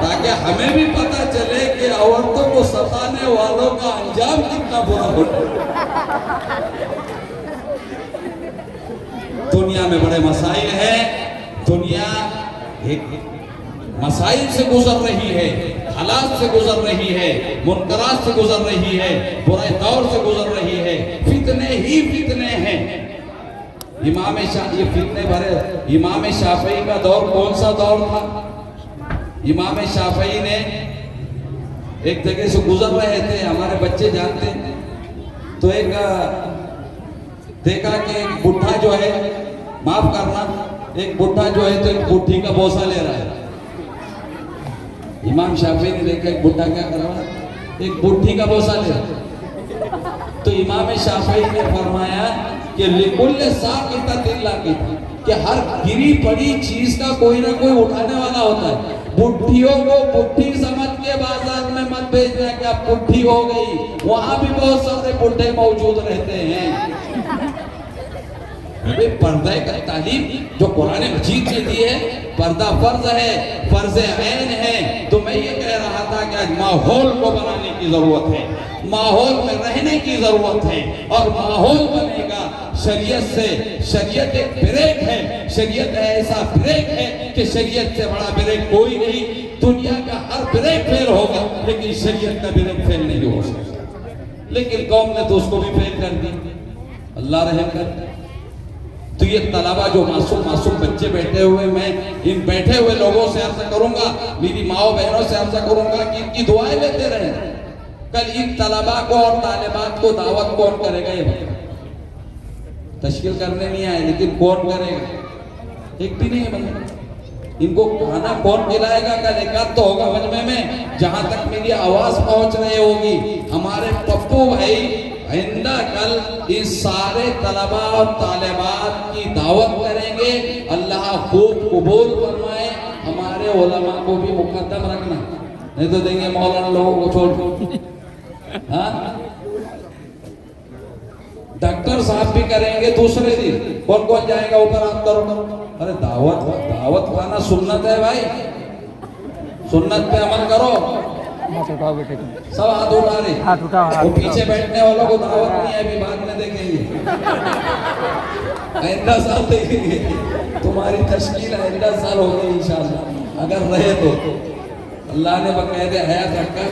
تاکہ ہمیں بھی پتا چلے کہ عورتوں کو ستانے والوں کا انجام کتنا برا ہوتا ہے۔ دنیا میں بڑے مسائل ہیں، دنیا ایک مسائل سے گزر رہی ہے، حالات سے گزر رہی ہے، منکرات سے گزر رہی ہے، برے دور سے گزر رہی ہے، فتنے ہی فتنے ہیں۔ یہ فتنے بھرے امام شافعی کا دور کون سا دور تھا؟ امام شافعی نے ایک جگہ سے گزر رہے تھے، ہمارے بچے جانتے ہیں، تو ایک دیکھا کہ ایک بڈھا جو ہے، معاف کرنا، ایک بڈھا جو ہے تو ایک بڈھی کا بوسہ لے رہا ہے۔ امام شافعی نے دیکھا ایک بڈھا کیا کر رہا ہے، ایک بڈھی کا بوسہ لے رہا ہے۔ تو امام شافعی نے فرمایا کہ لِكُلِّ سَاقِطَةٍ لَاقِطَةٍ، کہ ہر گری پڑی چیز کا کوئی نہ کوئی اٹھانے والا ہوتا ہے۔ بڈھیوں کو بڈھی سمجھ کے بازار میں مت بھیجنا کہ اب بڈھی ہو گئی، وہاں بھی بہت سارے بڈھے موجود رہتے ہیں۔ پردہ کا تعلیم جو قرآن مجید نے دی ہے، پردہ فرض ہے، فرض عین ہے۔ تو میں یہ کہہ رہا تھا کہ آج ماحول کو بنانے کی ضرورت ہے، ماحول میں رہنے کی ضرورت ہے، اور ماحول بنے گا شریعت سے۔ شریعت ایک بریک ہے، شریعت ایسا بریک ہے کہ شریعت سے بڑا بریک کوئی نہیں۔ دنیا کا ہر بریک فیل ہوگا، لیکن شریعت کا بریک فیل نہیں ہو سکتا۔ لیکن قوم نے تو اس کو بھی فیل کر دی، اللہ رحم کر۔ تو یہ طلبہ جو معصوم بچے بیٹھے ہوئے، میں ان بیٹھے ہوئے لوگوں سے عرض کروں گا، میری ماں بہنوں سے عرض کروں گا کہ ان کی دعائیں لیتے رہیں۔ کل ان طلبہ کو اور طالبات کو دعوت کون کرے گا؟ یہ بتا، تشکیل کرنے نہیں آئے، لیکن کون کرے گا؟ ایک بھی نہیں ہے بندہ۔ ان کو کھانا کون کھلائے گا؟ کل ایک آدھ تو ہوگا مجمع میں، جہاں تک میری آواز پہنچ رہی ہوگی۔ ہمارے پپو بھائی آئندہ کل ان سارے طلباء اور طالبات کی دعوت کریں گے، اللہ خوب قبول فرمائے۔ ہمارے علماء کو بھی مقدم رکھنا، نہیں تو دیں گے مولانا لوگوں کو چھوڑ۔ ہاں، ڈاکٹر صاحب بھی کریں گے دوسرے دن، کون جائے گا اوپر ہاتھ کرو؟ ارے دعوت کھانا سنت ہے بھائی، سنت پہ عمل کرو۔ سب ہاتھ اٹھا رہے، وہ پیچھے بیٹھنے والوں کو دعوت نہیں ہے، ابھی بعد میں دیکھیں گے، آئندہ سال دیکھیں گے تمہاری تشکیل، آئندہ سال ہوگی انشاءاللہ اگر رہے تو۔ اللہ نے باقاعدہ حیات رکھا۔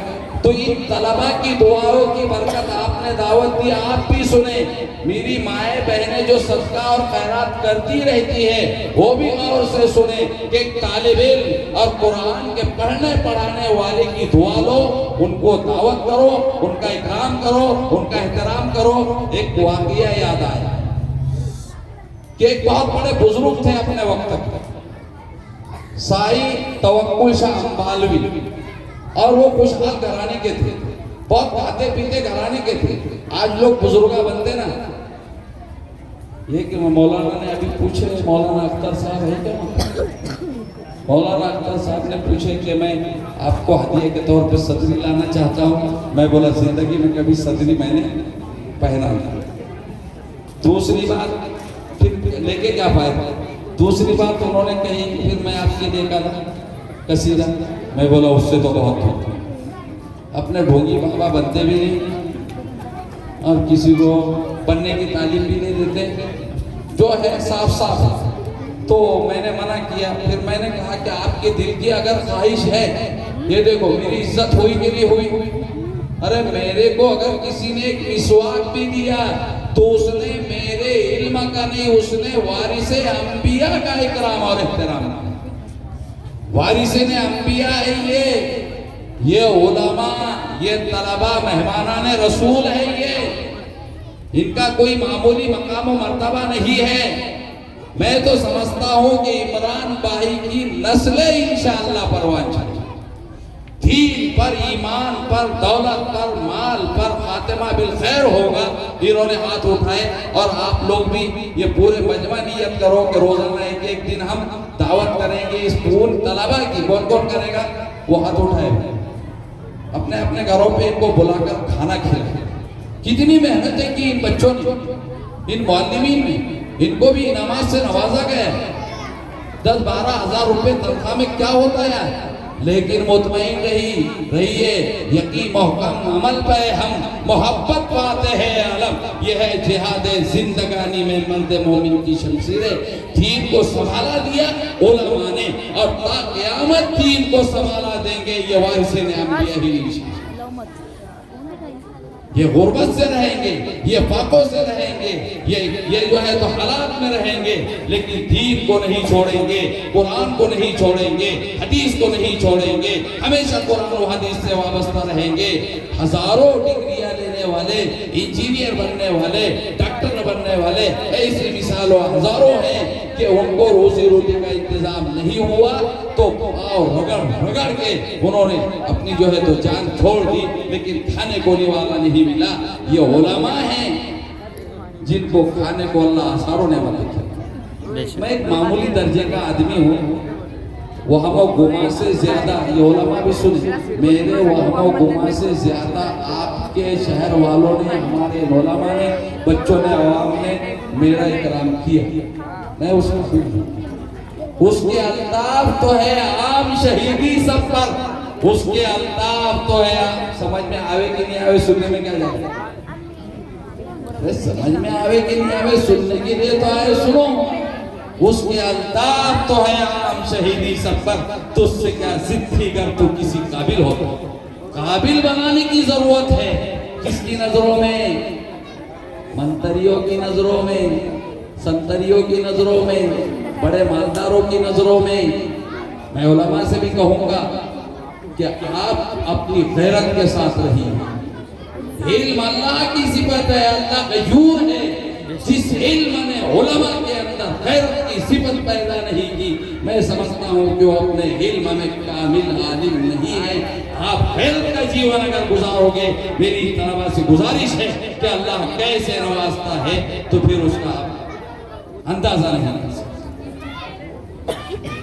تو ان طلبہ کی دعاؤں کی برکت آپ نے دعوت دی، آپ بھی سنیں۔ میری مائیں بہنیں جو صدقہ اور خیرات کرتی رہتی ہے وہ بھی غور سے سنیں کہ ایک طالب علم اور قرآن کے پڑھنے پڑھانے والے کی دعا لو، ان کو دعوت کرو، ان کا اکرام کرو، ان کا احترام کرو۔ ایک واقعہ یاد آیا کہ ایک بہت بڑے بزرگ تھے اپنے وقت کے، سائی توکل شاہ امبالوی، اور وہ خوشحال گھرانے کے تھے، بہت کھاتے پیتے گھرانے کے تھے۔ آج لوگ بزرگاں بنتے نا، یہ کہ مولانا نے ابھی پوچھے، مولانا اختر صاحب ہے کیا؟ مولانا اختر صاحب نے پوچھے کہ میں آپ کو ہدیے کے طور پہ صدری لانا چاہتا ہوں۔ میں بولا زندگی میں کبھی صدری میں نے پہنا نہیں۔ دوسری بات پھر لے کے کیا فائدہ؟ دوسری بات انہوں نے کہی کہ پھر میں آپ کے لیے کہا قصیدہ۔ میں بولا اس سے تو بہت ہوتا، اپنے ڈھونگی بابا بنتے بھی نہیں اور کسی کو بننے کی تعلیم بھی نہیں دیتے، جو ہے صاف صاف ہے۔ تو میں نے منع کیا، پھر میں نے کہا کہ آپ کے دل کی اگر خواہش ہے، یہ دیکھو میری عزت ہوئی کہ نہیں ہوئی؟ ارے میرے کو اگر کسی نے ایک مسواک بھی دیا تو اس نے میرے علم کا نہیں، اس نے وارث انبیاء کا اکرام اور احترام کیا۔ وارثین انبیاء ہے یہ علماء، یہ طلبہ مہمانان رسول ہے، یہ ان کا کوئی معمولی مقام و مرتبہ نہیں ہے۔ میں تو سمجھتا ہوں کہ عمران بھائی کی نسلیں انشاءاللہ پروان چاہیے، دین پر، ایمان پر، دولت پر، مال پر خاتمہ بالخیر ہوگا۔ انہوں نے ہاتھ اٹھائے، اور آپ لوگ بھی یہ پورے مجمع نیت کرو کہ روزانہ ایک دن ہم دعوت کریں گے اس پورے طلبہ کی۔ کون کون کرے گا؟ وہ ہاتھ اٹھائے، اپنے اپنے گھروں پہ ان کو بلا کر کھانا کھلائیں۔ کتنی محنتیں کی ان بچوں نے، ان معلمین نے، ان کو بھی انعامات سے نوازا گیا ہے۔ 10-12 ہزار روپے تنخواہ میں کیا ہوتا ہے؟ لیکن مطمئن رہیے، یقین محکم عمل پہ ہم محبت پاتے ہیں عالم۔ یہ ہے جہاد زندگانی میں مرد مومن کی شمشیریں۔ دین کو سنبھالا دیا علماء نے، اور تا قیامت دین کو سنبھالا دیں گے یہ وارثین انبیاء ہی انشاءاللہ۔ یہ غربت سے رہیں گے، یہ فاقوں سے رہیں گے، یہ جو ہے تو حالات میں رہیں گے، لیکن دین کو نہیں چھوڑیں گے، قرآن کو نہیں چھوڑیں گے، حدیث کو نہیں چھوڑیں گے، ہمیشہ قرآن و حدیث سے وابستہ رہیں گے۔ ہزاروں ڈگریاں لینے والے، انجینئر بننے والے، ڈاکٹر بننے والے ایسی مثالوں ہزاروں ہیں کہ ان کو روزی روٹی کا انتظام نہیں ہوا تو پاؤ رگڑ کے انہوں نے اپنی جو ہے تو جان چھوڑ دی، لیکن کھانے کو والا نہیں ملا۔ یہ علماء ہیں جن کو کھانے کو اللہ آثاروں نے مدد کیا۔ میں ایک معمولی درجے کا آدمی ہوں، وہم و گما سے زیادہ، یہ علماء بھی سنیں، میرے وہم و گما سے زیادہ آپ کے شہر والوں نے، ہمارے علماء نے، بچوں نے، عوام نے میرا اکرام کیا۔ میں اس کو خوب ہوں، اس کے الطاف تو ہے عام شہیدی سب پر، اس کے الطاف تو ہے۔ سمجھ میں آوے کہ نہیں آوے، سننے میں کیا جائے گا؟ سمجھ میں آوے کہ نہیں آوے، سننے کے لیے تو آئے، سنو۔ اس کے الطاف تو ہے عام شہیدی سب پر، تجھ سے کیا ضد تھی گر تو کسی قابل ہوتا۔ قابل بنانے کی ضرورت ہے، کس کی نظروں میں؟ منتریوں کی نظروں میں، سنتریوں کی نظروں میں، بڑے مالداروں کی نظروں میں۔ میں علماء سے بھی کہوں گا کہ آپ اپنی غیرت کے ساتھ رہیے۔ علم اللہ کی صفت ہے، اللہ غیور ہے۔ جس علم نے علماء کے اندر غیرت کی صفت پیدا نہیں کی، میں سمجھتا ہوں کہ وہ اپنے علم میں کامل عالم نہیں ہے۔ آپ غیرت کا جیون اگر گزارو گے، میری طلبہ سے گزارش ہے کہ اللہ کیسے نوازتا ہے تو پھر اس کا اندازہ نہیں کر سکتا۔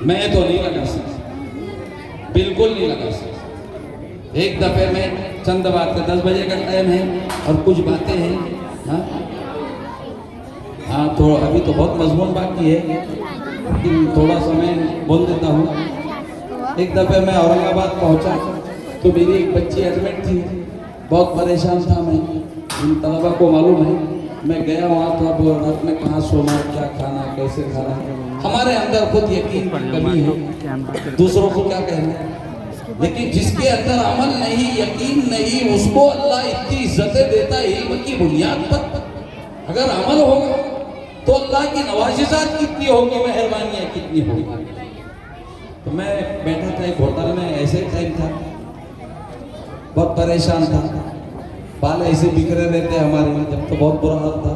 میں تو نہیں لگا سکتا، بالکل نہیں لگا سکتا۔ ایک دفعہ میں چند باتیں، 10 بجے کا ٹائم ہے اور کچھ باتیں ہیں، ہاں تو ابھی تو بہت مضمون باقی ہے، لیکن تھوڑا سا میں بول دیتا ہوں۔ ایک دفعہ میں اورنگ آباد پہنچا تو میری ایک بچی ایڈمٹ تھی، بہت پریشان تھا میں، ان طلبہ کو معلوم ہے۔ میں گیا وہاں تو اب رات میں کہاں سونا، کیا کھانا، کیسے کھانا، ہمارے اندر خود یقین کی کمی ہے، دوسروں کو کیا کہنا ہے۔ لیکن جس کے اندر عمل نہیں، یقین نہیں، اس کو اللہ اتنی عزتیں دیتا ہے علم کی بنیاد پر۔ اگر عمل ہوگا تو اللہ کی نوازشات کتنی ہوگی، مہربانیاں کتنی ہوگی۔ تو میں بیٹھا تھا ایک ہوٹل میں، ایسے ٹائم تھا، بہت پریشان تھا، بال ایسے بکھرے رہتے ہمارے، جب تو بہت برا حال تھا۔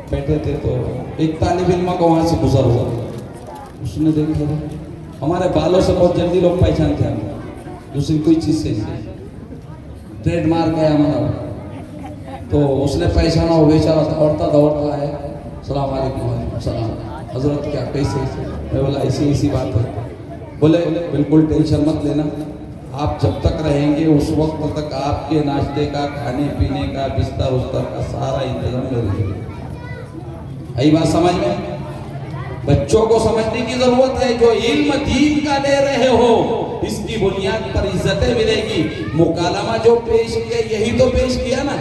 بیٹھے تھے تو ایک طالب علم کو وہاں سے گزر ہوا، اس نے دیکھا ہمارے بالوں سے بہت جلدی لوگ پہچانتے ہیں، دوسری کوئی چیز سے نہیں، ٹریڈ مارک ہے ہمارا۔ تو اس نے پہچانا، وہ بیچارہ دوڑتا دوڑتا آیا، السلام علیکم۔ وعلیکم السلام، حضرت کیا کیسے؟ میں بولا ایسی بات ہے۔ بولے بالکل ٹینشن مت لینا، آپ جب تک رہیں گے اس وقت تک آپ کے ناشتے کا، کھانے پینے کا، بستر استر کا سارا انتظام رہے گا۔ یہی بات سمجھ میں؟ بچوں کو سمجھنے کی ضرورت ہے، جو علم دین کا لے رہے ہو اس کی بنیاد پر عزتیں ملے گی۔ مکالمہ جو پیش کیا یہی تو پیش کیا نا،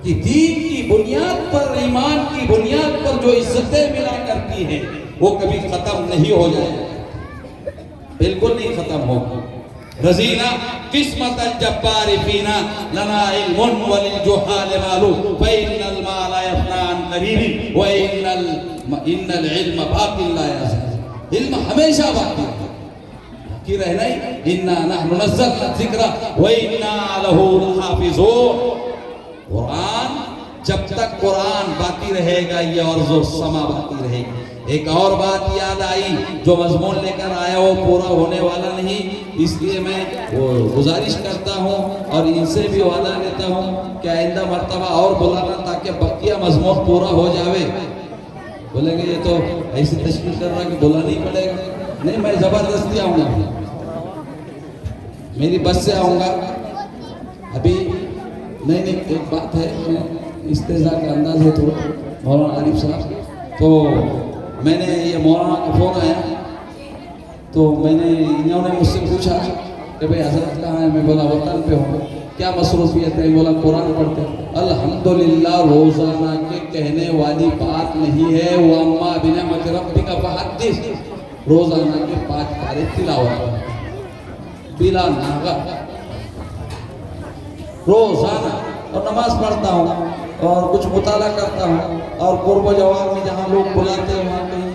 کہ دین کی بنیاد پر، ایمان کی بنیاد پر جو عزتیں ملا کرتی ہیں وہ کبھی ختم نہیں ہو جائے، بالکل نہیں ختم ہوگی۔ رضینا قسمت الجبار فینا لنا علم وللجہال مال فإن المال يفنى عن قریب وإن العلم باق لا يزال۔ علم ہمیشہ باقی باقی رہنا ہی، انا نحن نزلنا الذکر وإنا لہ لحافظون۔ قرآن جب تک قرآن باقی رہے گا یہ عرض و سما باقی رہے گی۔ ایک اور بات یاد آئی، جو مضمون لے کر آیا وہ پورا ہونے والا نہیں، اس لیے میں گزارش کرتا ہوں اور ان سے بھی وعدہ لیتا ہوں کہ آئندہ مرتبہ اور بلانا تاکہ بقیہ مضمون پورا ہو جاوے۔ بولیں گے یہ تو ایسی تشکیل کر رہا کہ بولا نہیں پڑے گا، نہیں، میں زبردستی آؤں گا، میری بس سے آؤں گا ابھی۔ نہیں ایک بات ہے، استہزاء کا انداز ہے تھوڑا، مولانا عارف صاحب، تو میں نے یہ مولانا کا فون آیا تو میں نے، انہوں نے مجھ سے پوچھا کہ بھئی حضرت کہاں ہے؟ میں بولا وطن پہ ہوں۔ کیا مصروفیت ہے؟ بولا قرآن پڑھتے ہیں۔ الحمدللہ روزانہ کے کہنے والی بات نہیں ہے، وَأَمَّا بِنِعْمَتِ رَبِّكَ فَحَدِّثْ، روزانہ کے 5 پارے تلاوت بلا ناغہ روزانہ، اور نماز پڑھتا ہوں اور کچھ مطالعہ کرتا ہوں، اور قرب و جواب میں جہاں لوگ بلاتے ہیں وہاں کہیں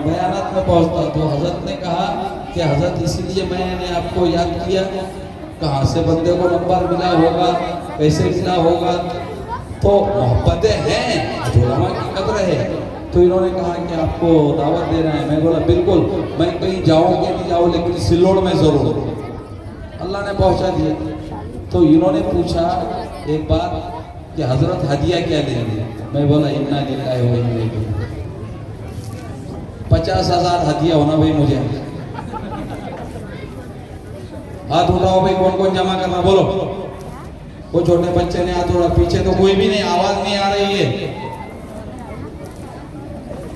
بیانات میں پہنچتا۔ تو حضرت نے کہا کہ حضرت اسی لیے میں نے آپ کو یاد کیا، کہاں سے بندے کو نمبر ملا ہوگا، کیسے ملا ہوگا، تو محبتیں ہیں، علماء کی قدر ہے۔ تو انہوں نے کہا کہ آپ کو دعوت دے رہے ہیں۔ میں بولا بالکل، میں کہیں جاؤں کہ نہیں جاؤں لیکن سلوڑ میں ضرور، اللہ نے پہنچا دیا۔ تو انہوں نے پوچھا ایک بات کہ حضرت ہدیہ کیا دیں گے؟ میں بولا انا للہ و انا الیہ راجعون، 50,000 ہدیہ ہونا بھائی مجھے۔ ہاتھ اٹھاؤ بھائی، کون کون جمع کرنا، بولو۔ وہ چھوٹے بچے نے ہاتھ اٹھا، پیچھے تو کوئی بھی نہیں، آواز نہیں آ رہی ہے۔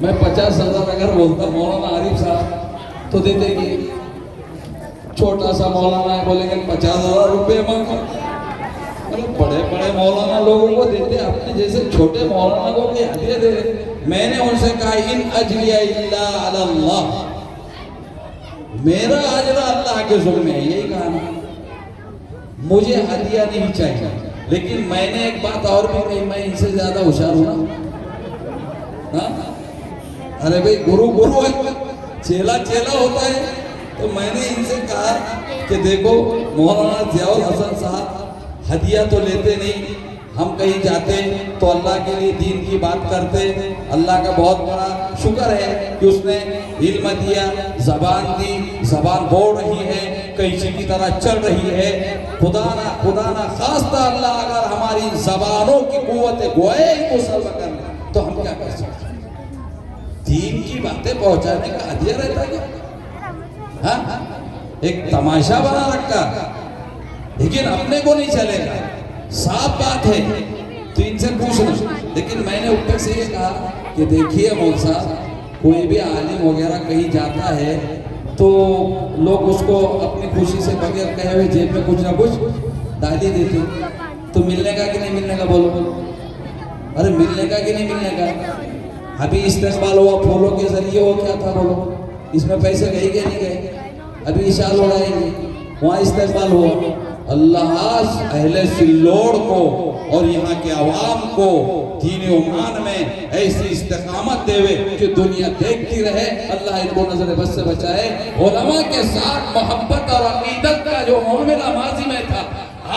میں 50,000 اگر بولتا مولانا عارف صاحب تو دیتے کہ چھوٹا سا مولانا ہے، بولیں گے 50,000 روپے مانگو۔ بڑے بڑے مولانا لوگوں کو دیتے، اپنے جیسے چھوٹے مولانا کو بھی ہدیہ دے۔ میں نے ان سے کہا ان اجری الا علی اللہ، میرا اجر اللہ کے ذمہ ہے، یہی کہا نا، مجھے ہدیہ نہیں چاہیے۔ لیکن میں نے ایک بات اور بھی کہی، میں ان سے زیادہ ہوشیار ہوں نا۔ ارے بھائی گرو ہے، چیلا ہوتا ہے۔ تو میں نے ان سے کہا کہ دیکھو مولانا ضیاء الحسن صاحب ہدیہ تو لیتے نہیں، ہم کہیں جاتے تو اللہ کے لیے دین کی بات کرتے۔ اللہ کا بہت بڑا شکر ہے کہ اس نے علم دیا، زبان دی، زبان بول رہی ہے، کیسی کی طرح چل رہی ہے۔ خدا نہ خواستہ اللہ اگر ہماری زبانوں کی قوت گوئی کو سلب کر لے تو ہم کیا کر سکتے ہیں؟ دین کی باتیں پہنچانے کا ہدیہ رہتا ہے، ہاں ایک تماشا بنا رکھا، لیکن اپنے کو نہیں چلے گا، صاف بات ہے۔ تو ان سے پوچھنا، لیکن میں نے اوپر سے یہ کہا کہ دیکھیے مول صاحب، کوئی بھی عالم وغیرہ کہیں جاتا ہے تو لوگ اس کو اپنی خوشی سے بغیر کہے ہوئے جیب میں کچھ نہ کچھ ڈال ہی دیتے، تو ملنے کا کہ نہیں ملنے کا بولو؟ ارے ملنے کا کہ نہیں ملنے کا؟ ابھی استقبال ہوا پھولوں کے ذریعے، وہ کیا تھا بولو؟ اس میں پیسے گئے کہ نہیں گئے؟ ابھی اشال اڑائیں گے، وہاں استقبال ہوا۔ اللہ اہل سلوڑ کو اور یہاں کے عوام کو دین ایمان میں ایسی استقامت دے کہ دنیا دیکھتی رہے۔ اللہ ان کو نظر بد سے بچائے۔ علماء کے ساتھ محبت اور عقیدت کا جو معاملہ ماضی میں تھا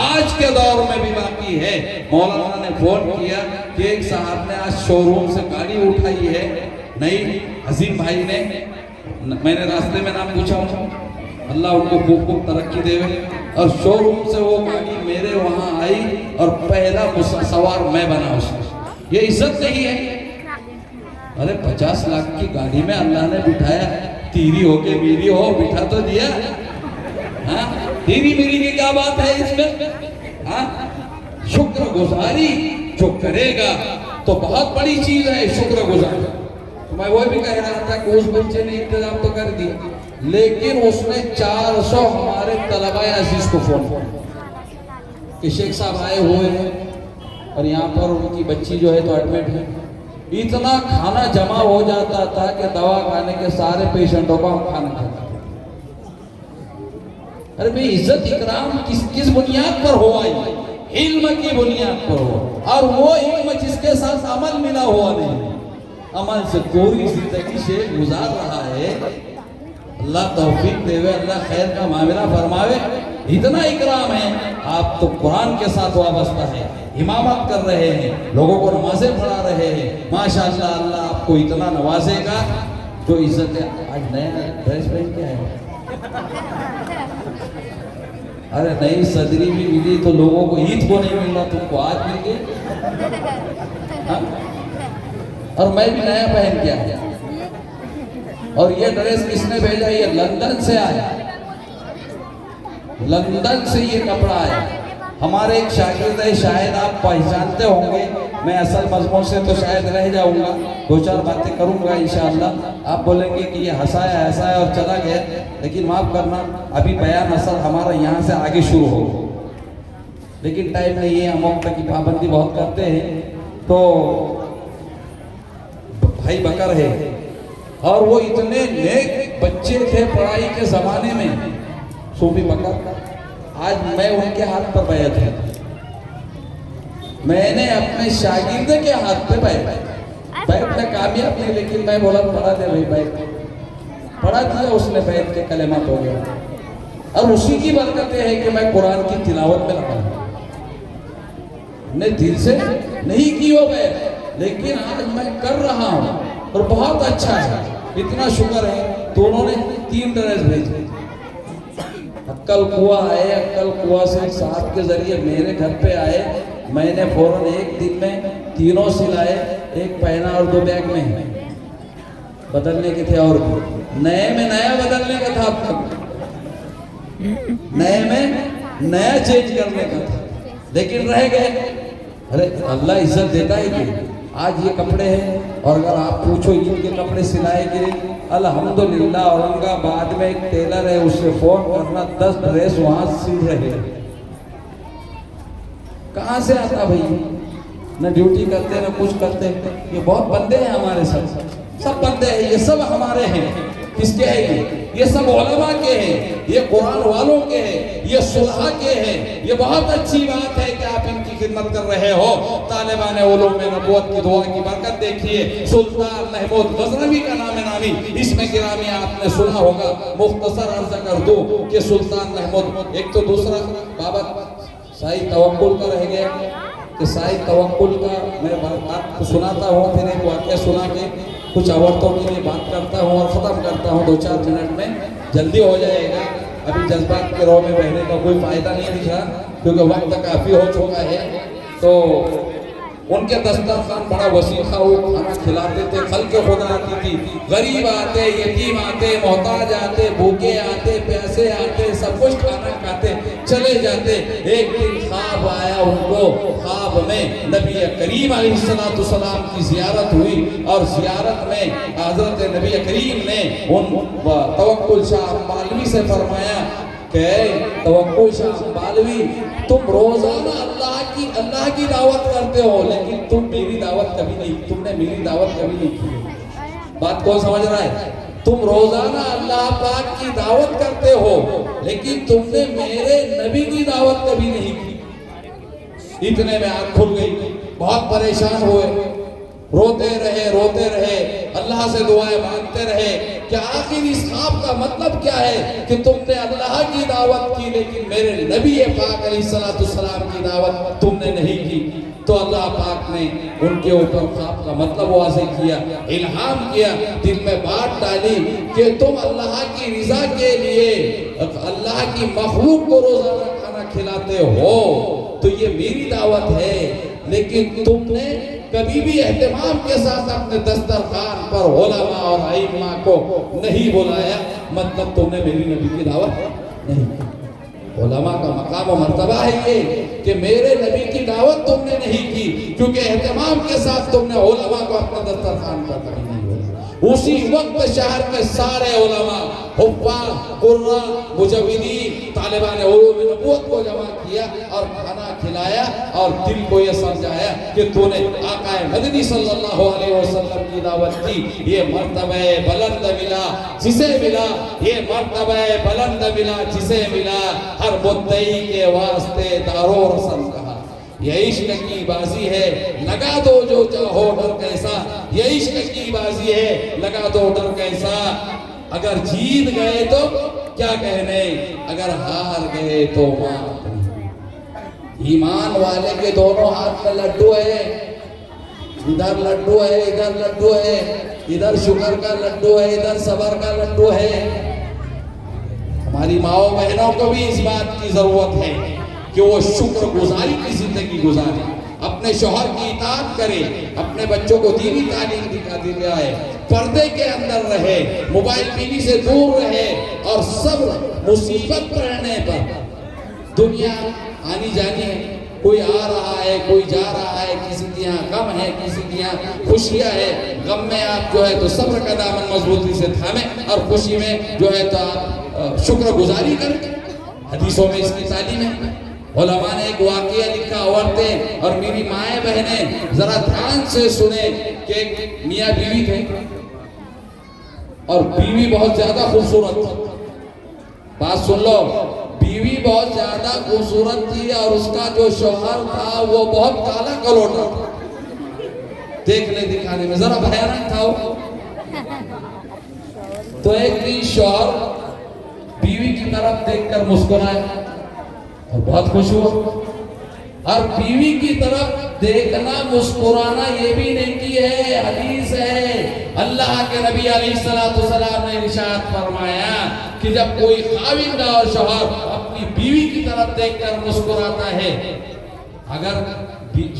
آج کے دور میں بھی باقی ہے۔ مولانا نے فون کیا کہ ایک صاحب نے آج شو روم سے گاڑی اٹھائی ہے نہیں، عظیم بھائی نے، میں نے راستے میں نام پوچھا ہوں، اللہ ان کو خوب خوب ترقی دے، اور شو روم سے وہ گاڑی میرے وہاں آئی اور پہلا سوار میں بنا اس میں۔ یہ عزت نہیں ہے؟ ارے 50 لاکھ کی گاڑی میں اللہ نے بٹھایا، تیری ہو کے میری ہو، بٹھا تو دیا۔ ہاں تیری میری کی کیا بات ہے اس میں؟ ہاں شکر گزاری جو کرے گا تو بہت بڑی چیز ہے شکر گزاری۔ میں وہ بھی کہہ رہا تھا کہ اس بچے نے انتظام تو کر دیا، لیکن اس نے 400 ہمارے طلبہ عزیز کو فون کیا کہ شیخ صاحب آئے ہوئے ہیں اور یہاں پر ان کی بچی جو ہے تو ایڈمٹ ہے۔ اتنا کھانا جمع ہو جاتا تھا کہ دوا کھانے کے سارے پیشنٹوں کو ہم کھانا کھاتے۔ ارے بھئی عزت اکرام کس بنیاد پر ہوا ہے؟ علم کی بنیاد پر ہوا، اور وہ علم جس کے ساتھ عمل ملا ہوا نہیں، عمل سے پوری زندگی سے گزار رہا ہے۔ اللہ توفیق دے، اللہ خیر کا معاملہ فرماوے۔ اتنا اکرام ہے، آپ تو قرآن کے ساتھ وابستہ ہے، امامت کر رہے ہیں، لوگوں کو نمازیں پڑھا رہے ہیں، ماشاءاللہ اللہ آپ کو اتنا نوازے گا۔ جو عزت ہے، آج نیا ڈریس پہن کے ہے، ارے نئی صدری بھی ملی تو لوگوں کو عید کو نہیں مل رہا، تم کو آج مل گئی۔ اور میں بھی نیا پہن کے آیا، اور یہ ڈریس کس نے بھیجا؟ یہ لندن سے آیا، لندن سے یہ کپڑا آیا۔ ہمارے ایک شاگرد ہے، شاید آپ پہچانتے ہوں گے، میں اصل مضمون سے تو شاید رہ جاؤں گا، 2-4 باتیں کروں گا انشاءاللہ۔ آپ بولیں گے کہ یہ ہنسایا اور چلا گیا، لیکن معاف کرنا، ابھی بیان اصل ہمارا یہاں سے آگے شروع ہو، لیکن ٹائم نہیں ہے، ہم وقت کی پابندی بہت کرتے ہیں۔ تو بھائی بکر ہے، اور وہ اتنے نیک بچے تھے پڑھائی کے زمانے میں، صوفی بکر۔ آج میں ان کے ہاتھ پر بیعت ہے، میں نے اپنے شاگرد کے ہاتھ پہ بیعت میں کامیاب نہیں، لیکن میں بولا پڑھا دے بھائی، بیعت پڑھا دیا، اس نے بیعت کے کلمات ہو گیا، اور اسی کی برکت ہے کہ میں قرآن کی تلاوت میں لگا ہوں۔ میں دل سے نہیں کی ہو بیعت، لیکن آج میں کر رہا ہوں اور بہت اچھا ہے، اتنا شکر ہے۔ تو انہوں نے 3 ڈریس بھیجے، عقل کنواں آئے، عقل کنواں سے صاحب کے ذریعے میرے گھر پہ آئے، میں نے فوراً ایک دن میں تینوں سلائے، ایک پہنا اور 2 بیگ میں بدلنے کے تھے، اور نئے میں نیا بدلنے کا تھا، اب تک نئے میں نیا چینج کرنے کا تھا، لیکن رہ گئے۔ ارے اللہ عزت دیتا ہے کہ آج یہ کپڑے ہیں، اور اگر آپ پوچھو عید کے کپڑے سلائے گئے، الحمدللہ اورنگ آباد میں ایک ٹیلر ہے، اس سے فون کرنا 10 ڈریس وہاں سل رہے ہیں۔ کہاں سے آتا بھائی؟ نہ ڈیوٹی کرتے نہ کچھ کرتے، یہ بہت بندے ہیں ہمارے ساتھ، سب بندے ہیں، یہ سب ہمارے ہیں۔ کس کے ہیں یہ سب علماء کے ہیں، یہ قرآن والوں کے ہیں، یہ صلحاء کے ہیں۔ یہ بہت اچھی بات ہے کہ آپ ان کی خدمت کر رہے ہو۔ طالبان علوم نبوت کی دعا کی برکت دیکھیے، سلطان محمود غزنوی کا نام نامی اس میں گرامی آپ نے سنا ہوگا۔ مختصر عرض کر دوں کہ سلطان محمود، ایک تو دوسرا بابت سائی توکل کا رہ گیا کہ سائی توکل کا میں بات سناتا ہوں، پھر ایک واقعہ سنا کے کچھ عورتوں کے لیے بات کرتا ہوں اور ختم کرتا ہوں 2-4 منٹ میں، جلدی ہو جائے گا۔ ابھی جذبات کے رو میں بہنے کا کوئی فائدہ نہیں دکھ رہا، کیونکہ وقت کافی ہو چکا ہے۔ تو ان کے دسترخوان بڑا وسیع تھا، وہ کھانا کھلاتے تھے، خلق خدا آتی تھی، غریب آتے، یتیم آتے، محتاج آتے، بھوکے آتے، پیاسے آتے، سب کچھ کھانا کھاتے چلے جاتے۔ ایک دن خواب آیا ان کو، خواب میں نبی کریم علیہ السلام کی زیارت ہوئی، اور زیارت میں حضرت نبی کریم نے ان توکل شاہ مالوی سے فرمایا کہ توکل شاہ مالوی، تم روزانہ اللہ کی دعوت کرتے ہو، لیکن تم میری دعوت کبھی نہیں، تم نے میری دعوت کبھی نہیں کی۔ بات کون سمجھ رہا ہے؟ تم روزانہ اللہ پاک کی دعوت کرتے ہو لیکن تم نے میرے نبی کی دعوت کبھی نہیں کی۔ اتنے میں آنکھ کھل گئی، بہت پریشان ہوئے، روتے رہے، اللہ سے دعائیں مانگتے رہے کہ آخر اس خواب کا مطلب کیا ہے کہ تم نے اللہ کی دعوت کی لیکن میرے نبی پاک علیہ السلام کی دعوت تم نے نہیں کی۔ تو اللہ پاک نے ان کے اوپر خواب کا مطلب واضح کیا، الہام کیا، دل میں بات ڈالی کہ تم اللہ کی رضا کے لیے اللہ کی مخلوق کو روزانہ کھانا کھلاتے ہو تو یہ میری دعوت ہے، لیکن تم نے کبھی بھی اہتمام کے ساتھ اپنے دسترخوان پر علماء اور ائمہ کو نہیں بلایا، مطلب تم نے میری نبی کی دعوت نہیں کی۔ علماء کا مقام و مرتبہ ہے یہ کہ میرے نبی کی دعوت تم نے نہیں کی، کیونکہ اہتمام کے ساتھ تم نے علماء کو اپنا دسترخوان پر کبھی نہیں بلایا۔ اسی وقت شہر کے سارے علماء، حفاظ، قراء، مجودین، طالبان علوم نبوت کو جمع کیا اور کھانا کھلایا اور دل کو یہ سمجھایا کہ تو نے آقا مدنی صلی اللہ علیہ وسلم کی دعوت کی، یہ مرتبہ بلند ملا جسے ملا، یہ مرتبہ بلند ملا جسے ملا، ہر مدعی کے واسطے دارو رسم کہا۔ یہ عشق کی بازی ہے، لگا دو جو چاہو ڈر کیسا، یہ عشق کی بازی ہے، لگا دو ڈر کیسا، اگر جیت گئے تو کیا کہنے، اگر ہار گئے تو مات نہیں۔ ایمان والے کے دونوں ہاتھ میں لڈو ہے، ادھر لڈو ہے، ادھر لڈو ہے، ادھر شکر کا لڈو ہے، ادھر صبر کا لڈو ہے۔ ہماری ماؤں بہنوں کو بھی اس بات کی ضرورت ہے کہ وہ شکر گزاری کی زندگی گزارے، اپنے شوہر کی اطاعت کرے، اپنے بچوں کو دینی تعلیم دلائے، پردے کے اندر رہے، موبائل ٹی وی سے دور رہے، اور سب مصیبت پڑنے پر، دنیا آنی جانی ہے، کوئی آ رہا ہے، کوئی جا رہا ہے، کسی کی یہاں غم ہے، کسی کی یہاں خوشیاں ہے، غم میں آپ جو ہے تو صبر کا دامن مضبوطی سے تھامیں، اور خوشی میں جو ہے تو آپ شکر گزاری کریں۔ حدیثوں میں اس کی تعلیم ہے۔ علماء نے ایک واقعہ لکھا، عورتیں اور میری مائیں بہنیں ذرا دھیان سے سنیں کہ ایک میاں بیوی تھے اور بیوی بہت زیادہ خوبصورت تھی۔ بات سن لو، بیوی بہت زیادہ خوبصورت تھی اور اس کا جو شوہر تھا وہ بہت کالا کلوٹا تھا، دیکھنے دکھانے میں ذرا بھیانک تھا وہ۔ تو ایک دن شوہر بیوی کی طرف دیکھ کر مسکرائے اور بہت خوش ہوا، اور بیوی کی طرف دیکھنا مسکرانا یہ بھی نیکی ہے، حدیث ہے۔ اللہ کے نبی علیہ السلام نے ارشاد فرمایا کہ جب کوئی خاوند اور شوہر اپنی بیوی کی طرف دیکھ کر مسکراتا ہے، اگر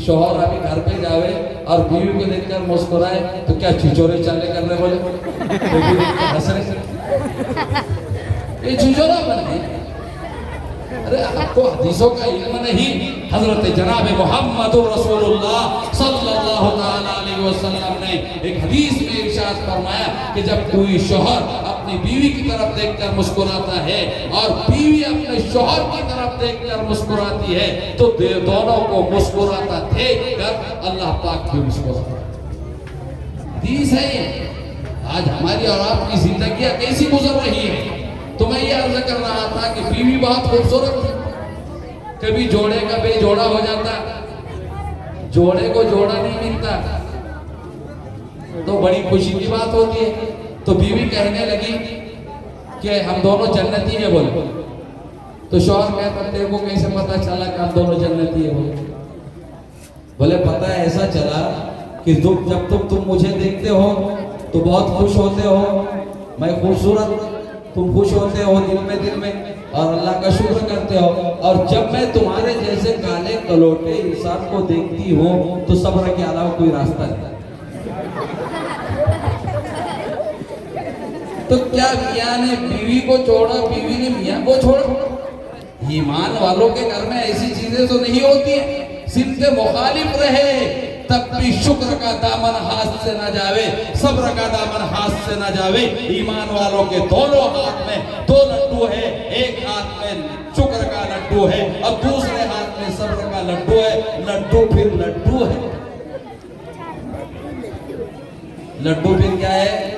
شوہر ابھی گھر پہ جاوے اور بیوی کو دیکھ کر مسکرائے تو کیا چھچورے چالے کرنے بولے، ہنس رہے، یہ چھچورا بنے۔ ارے آپ کو حدیثوں کا علم نہیں، حضرت جناب محمد رسول اللہ صلی اللہ تعالیٰ علیہ وسلم نے ایک حدیث میں ارشاد فرمایا کہ جب کوئی شوہر اپنی بیوی کی طرف دیکھ کر مسکراتا ہے اور بیوی اپنے شوہر کی طرف دیکھ کر مسکراتی ہے تو دونوں کو مسکراتا دیکھ کر اللہ پاک بھی مسکراتا ہے۔ حدیث ہے یہ۔ آج ہماری اور آپ کی زندگیاں کیسی گزر رہی ہے؟ تو میں یہ عرض کر رہا تھا کہ بیوی بہت خوبصورت تھی، کبھی جوڑے کا بے جوڑا ہو جاتا، جوڑے کو جوڑا نہیں ملتا تو بڑی خوشی کی بات ہوتی ہے۔ تو بیوی کہنے لگی کہ ہم دونوں جنتی ہیں بولے، تو شوہر کہتا تیرے کو کیسے پتا چلا کہ ہم دونوں جنتی ہیں بولے پتا ہے ایسا چلا کہ جب تم مجھے دیکھتے ہو تو بہت خوش ہوتے ہو، میں خوبصورت، تم خوش ہوتے ہو دل میں اور اللہ کا شکر کرتے ہو، اور جب میں تمہارے جیسے کالے کلوٹے انسان کو دیکھتی ہوں تو صبر کے علاوہ کوئی راستہ نہیں۔ تو کیا میاں نے بیوی کو چھوڑا، بیوی نے میاں کو چھوڑا؟ ایمان والوں کے گھر میں ایسی چیزیں تو نہیں ہوتی ہیں۔ صرف مخالف رہے تب بھی شکر کا دامن ہاتھ سے نہ جاوے، صبر کا دامن ہاتھ سے نہ جاوے۔ ایمان والوں کے دونوں ہاتھ میں دو لڈو ہے، ایک ہاتھ میں شکر کا لڈو ہے اور دوسرے ہاتھ میں صبر کا لڈو ہے۔ لڈو پھر لڈو ہے، لڈو پھر کیا ہے؟